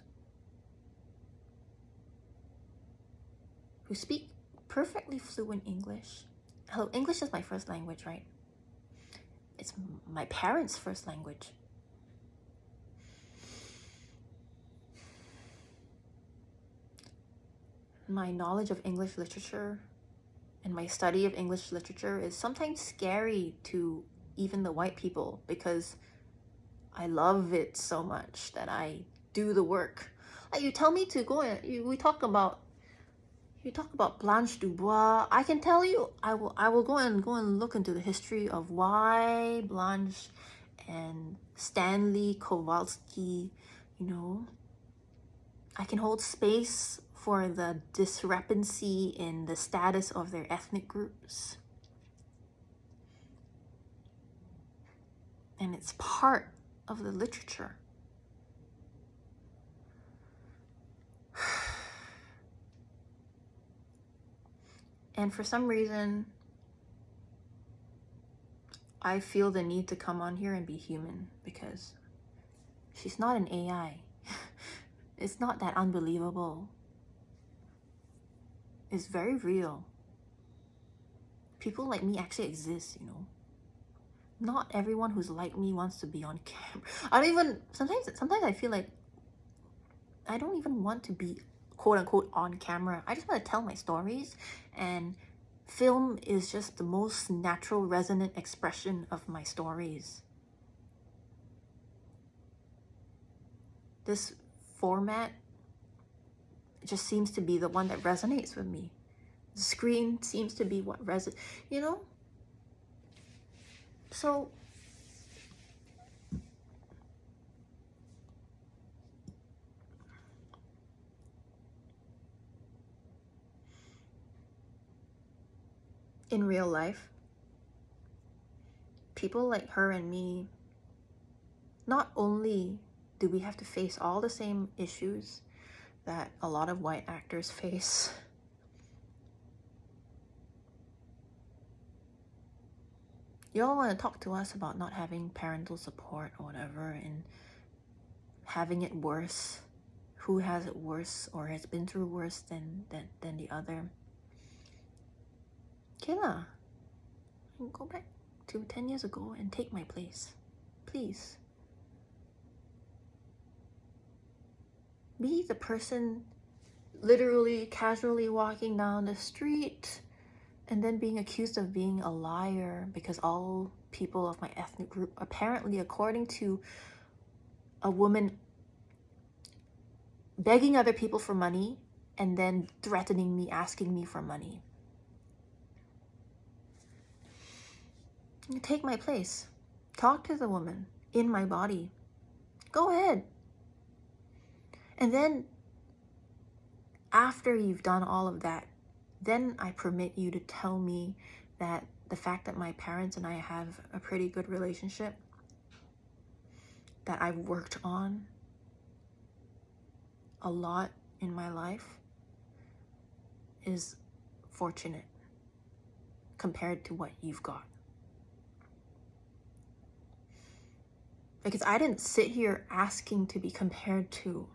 who speak perfectly fluent English. Hello, English is my first language, right? It's my parents' first language. My knowledge of English literature and my study of English literature is sometimes scary to even the white people, because I love it so much that I do the work. Like, you tell me to go and you talk about Blanche Dubois. I can tell you, I will go and look into the history of why Blanche and Stanley Kowalski, you know. I can hold space for the discrepancy in the status of their ethnic groups. And it's part of the literature. And for some reason, I feel the need to come on here and be human, because she's not an AI. It's not that unbelievable. It's very real. People like me actually exist, you know. Not everyone who's like me wants to be on camera. I don't even, sometimes I feel like I don't even want to be quote unquote on camera. I just want to tell my stories, and film is just the most natural, resonant expression of my stories. This format just seems to be the one that resonates with me. The screen seems to be what resonates, you know? So in real life, people like her and me, not only do we have to face all the same issues that a lot of white actors face, y'all want to talk to us about not having parental support or whatever, and having it worse. Who has it worse or has been through worse than the other? Okay lah, go back to 10 years ago and take my place, please. Be the person literally casually walking down the street and then being accused of being a liar because all people of my ethnic group, apparently according to a woman, begging other people for money and then threatening me, asking me for money. Take my place. Talk to the woman in my body. Go ahead. And then after you've done all of that, then I permit you to tell me that the fact that my parents and I have a pretty good relationship that I've worked on a lot in my life is fortunate compared to what you've got. Because I didn't sit here asking to be compared to.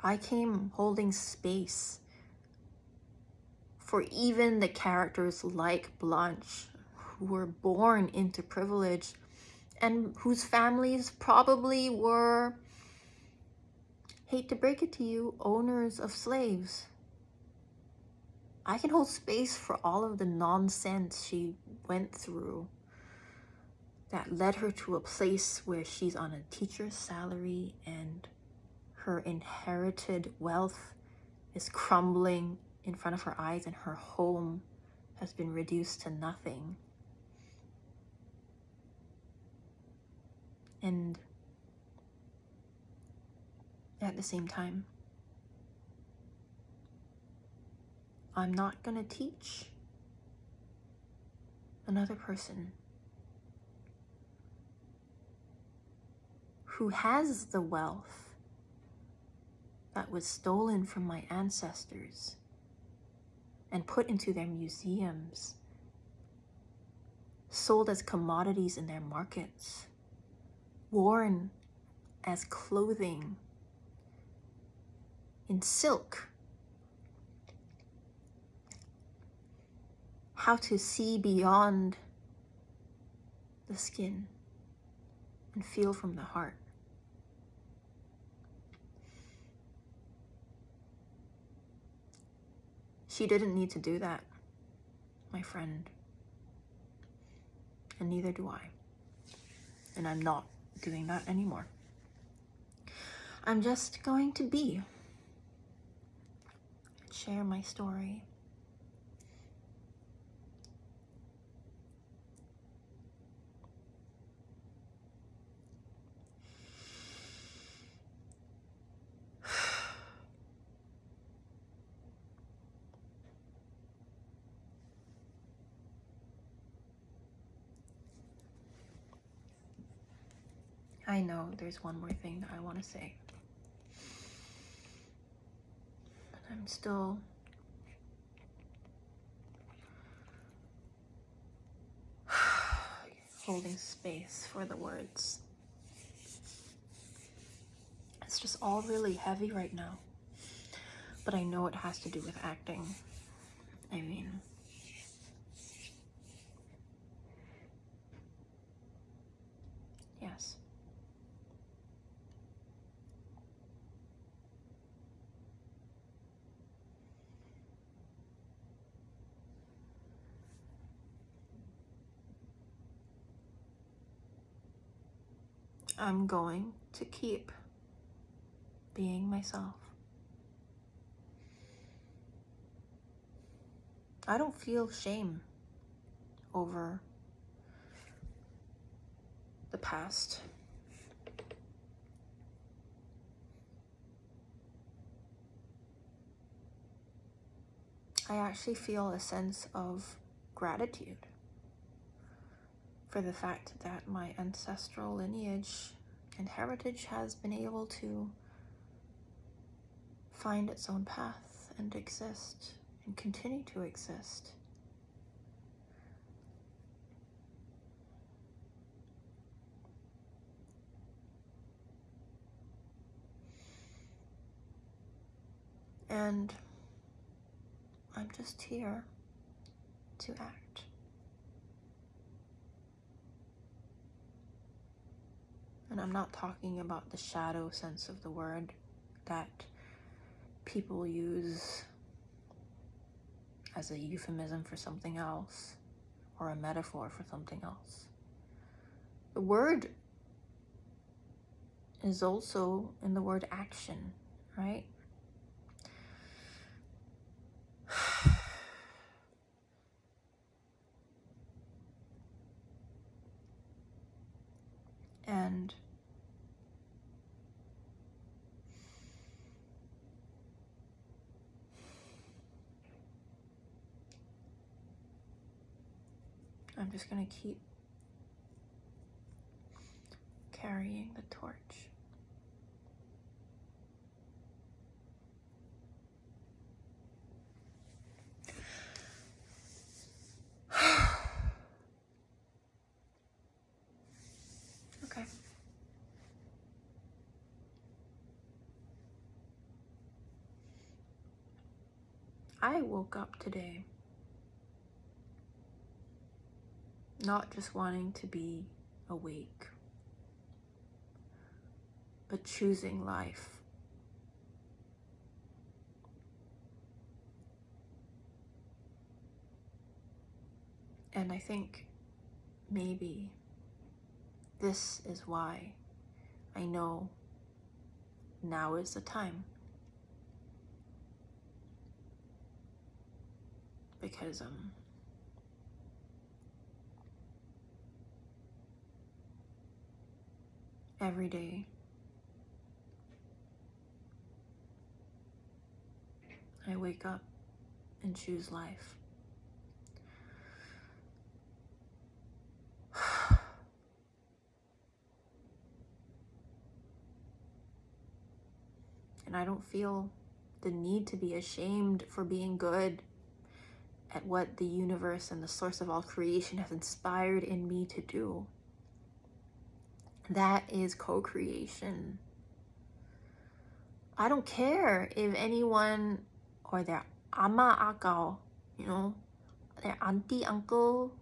I came holding space for even the characters like Blanche, who were born into privilege and whose families probably were, hate to break it to you, owners of slaves. I can hold space for all of the nonsense she went through that led her to a place where she's on a teacher's salary and her inherited wealth is crumbling in front of her eyes and her home has been reduced to nothing. And at the same time, I'm not gonna teach another person who has the wealth that was stolen from my ancestors and put into their museums, sold as commodities in their markets, worn as clothing in silk. How to see beyond the skin and feel from the heart. She didn't need to do that, my friend. And neither do I. And I'm not doing that anymore. I'm just going to be, share my story. I know there's one more thing that I want to say, but I'm still holding space for the words. It's just all really heavy right now, but I know it has to do with acting. I mean, yes. I'm going to keep being myself. I don't feel shame over the past. I actually feel a sense of gratitude for the fact that my ancestral lineage and heritage has been able to find its own path and exist and continue to exist. And I'm just here to act. And I'm not talking about the shadow sense of the word that people use as a euphemism for something else or a metaphor for something else. The word is also in the word action, right? And I'm just gonna keep carrying the torch. Okay. I woke up today Not just wanting to be awake, but choosing life. And I think maybe this is why I know now is the time. Because every day I wake up and choose life. And I don't feel the need to be ashamed for being good at what the universe and the source of all creation has inspired in me to do. That is co-creation. I don't care if anyone or their ama akao, their auntie, uncle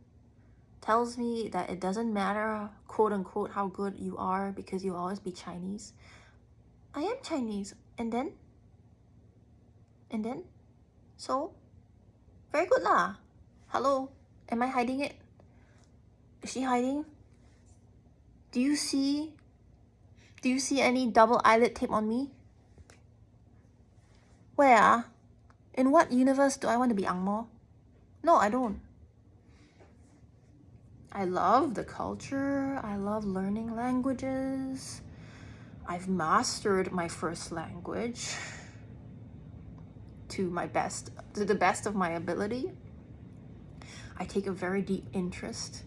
tells me that it doesn't matter, quote unquote, how good you are because you'll always be Chinese. I am Chinese. And then? So? Very good lah. Hello? Am I hiding it? Is she hiding? Do you see any double eyelid tape on me? Where? In what universe do I want to be Angmo? No, I don't. I love the culture. I love learning languages. I've mastered my first language to the best of my ability. I take a very deep interest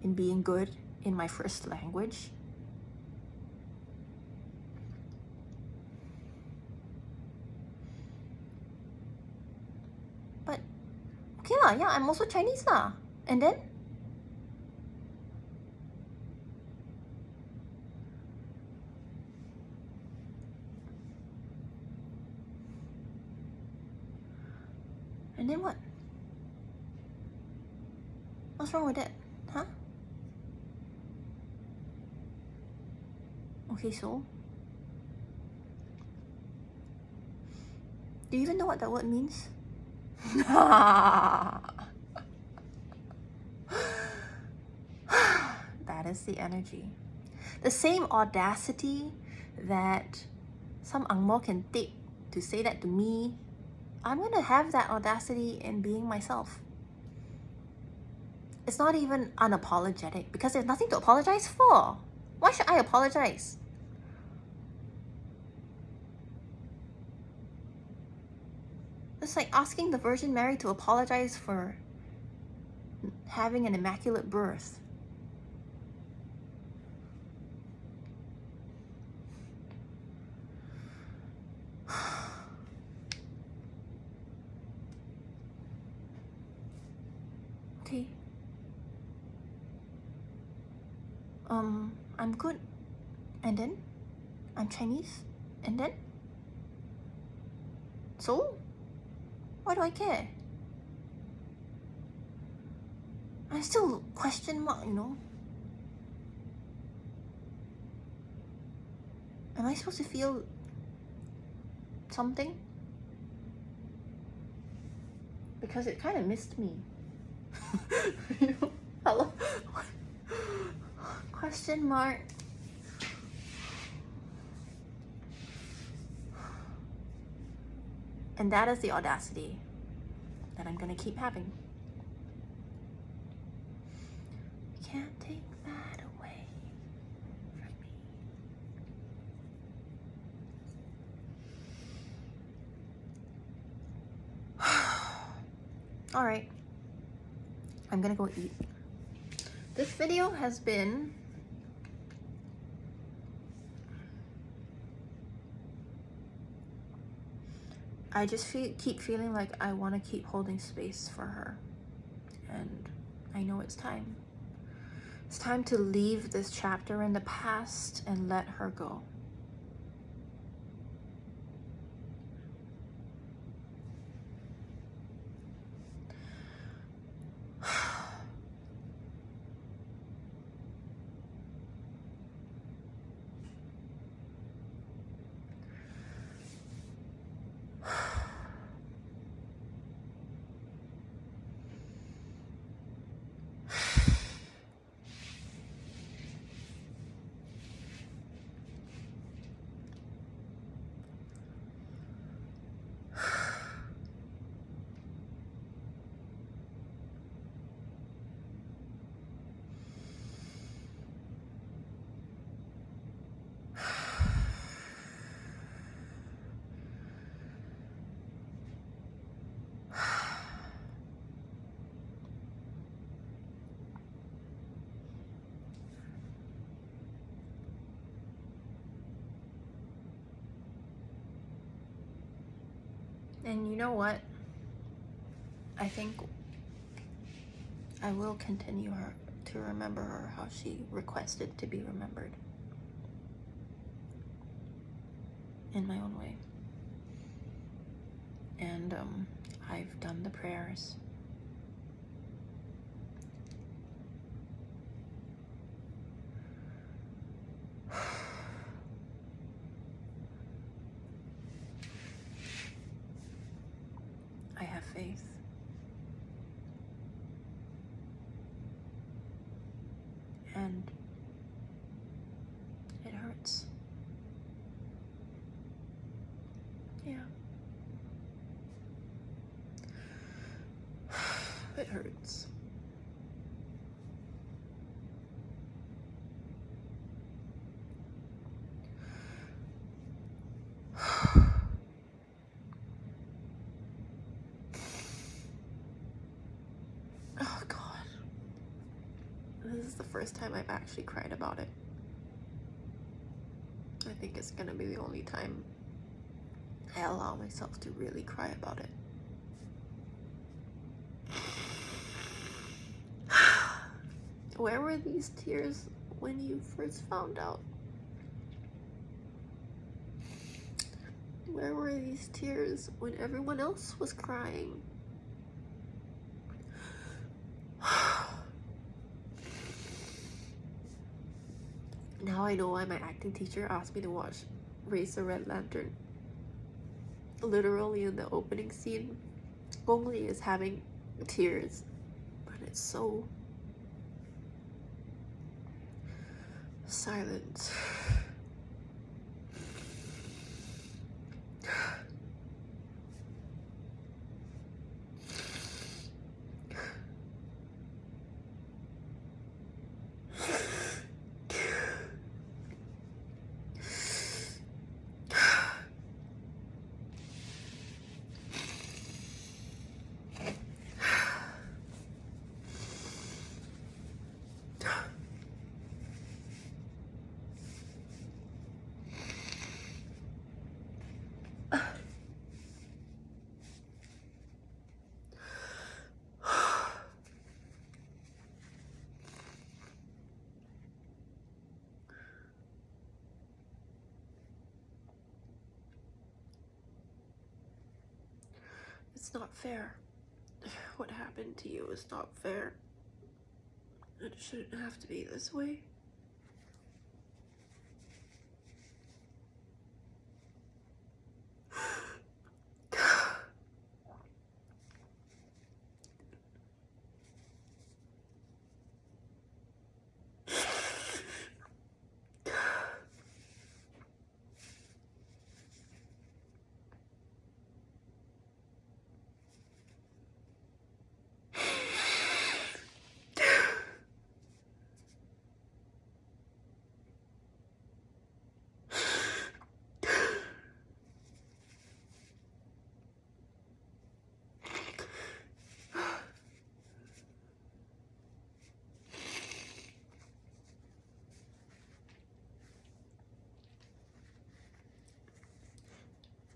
in being good in my first language. But okay lah, yeah, I'm also Chinese lah. And then? And then what? What's wrong with that? Huh? Okay, so? Do you even know what that word means? That is the energy. The same audacity that some Angmo can take to say that to me, I'm gonna have that audacity in being myself. It's not even unapologetic because there's nothing to apologize for. Why should I apologize? It's like asking the Virgin Mary to apologize for having an immaculate birth. Okay. I'm good. And then? I'm Chinese. And then? So? Why do I care? I still question mark, Am I supposed to feel something? Because it kind of missed me. Hello? Question mark. And that is the audacity that I'm gonna keep having. You can't take that away from me. All right, I'm gonna go eat. This video has been I just keep feeling like I want to keep holding space for her. And I know it's time. It's time to leave this chapter in the past and let her go. And you know what? I think I will continue to remember her how she requested to be remembered in my own way. And I've done the prayers. I have faith. And it hurts. Yeah. It hurts. Oh God. This is the first time I've actually cried about it. I think it's gonna be the only time I allow myself to really cry about it. Where were these tears when you first found out? Where were these tears when everyone else was crying? Now I know why my acting teacher asked me to watch Raise the Red Lantern. Literally in the opening scene, Gongli is having tears, but it's so silent. It's not fair. What happened to you is not fair. It shouldn't have to be this way.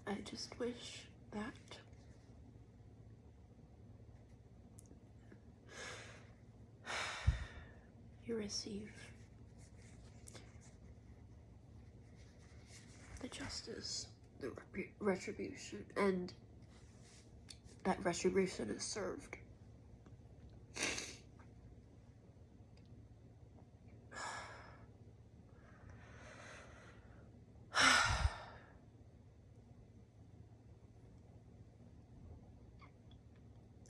I just wish that you receive the justice, the retribution, and that retribution is served.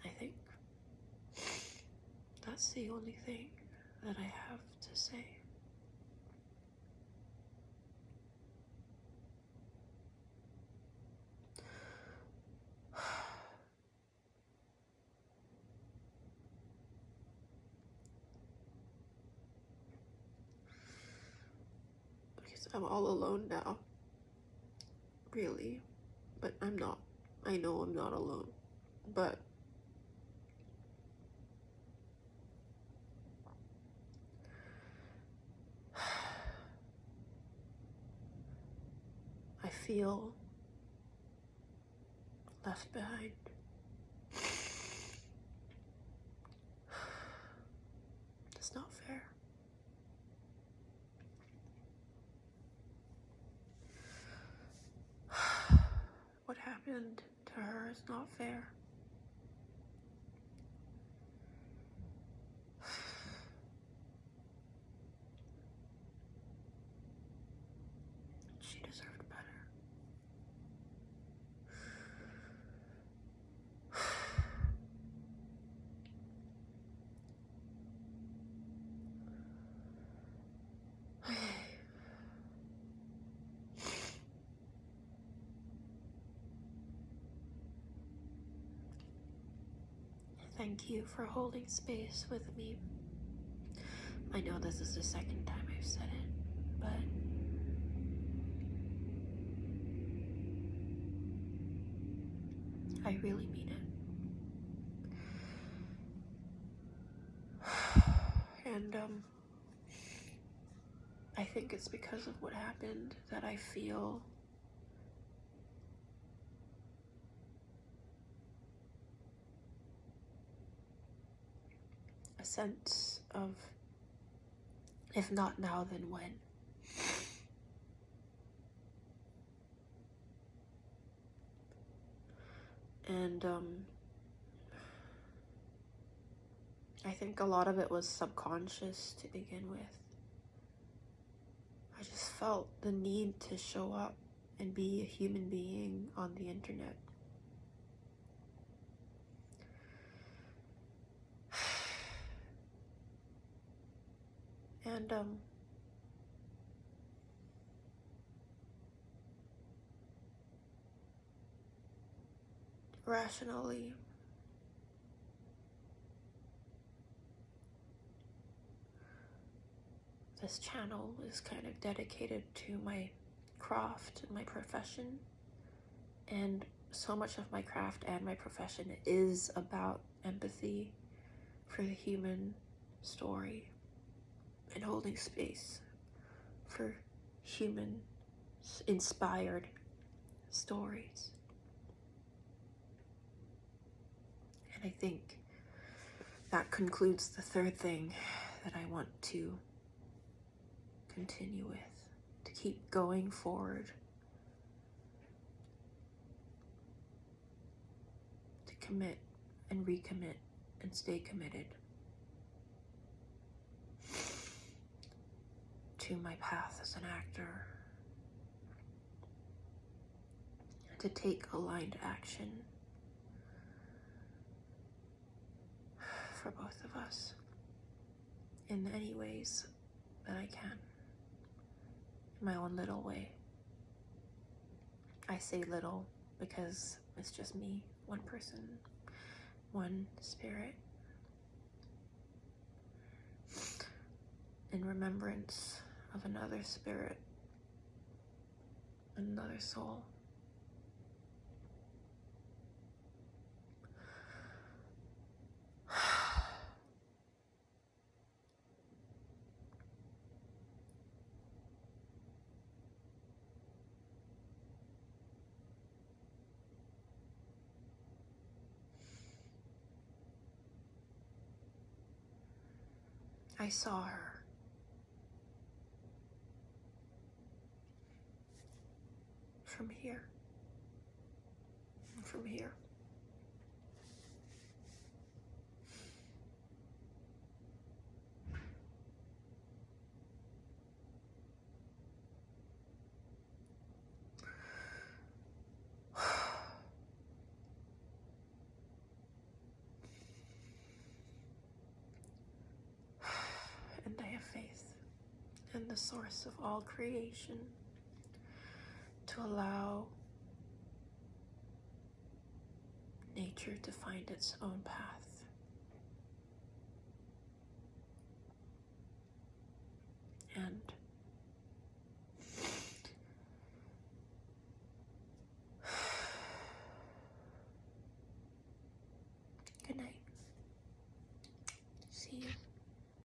I think that's the only thing that I have to say. Because I'm all alone now. Really. But I'm not. I know I'm not alone. But I feel left behind. It's not fair. What happened to her is not fair. She deserved better. Thank you for holding space with me. I know this is the second time I've said it, but I really mean it. And I think it's because of what happened that I feel a sense of, if not now, then when. And I think a lot of it was subconscious to begin with. I just felt the need to show up and be a human being on the internet. And rationally, this channel is kind of dedicated to my craft and my profession. And so much of my craft and my profession is about empathy for the human story and holding space for human inspired stories. And I think that concludes the third thing that I want to continue with, to keep going forward, to commit and recommit and stay committed to my path as an actor, to take aligned action for both of us in any ways that I can, in my own little way. I say little because it's just me, one person, one spirit, in remembrance of another spirit, another soul. I saw her. From here. From here. And I have faith in the source of all creation to allow nature to find its own path.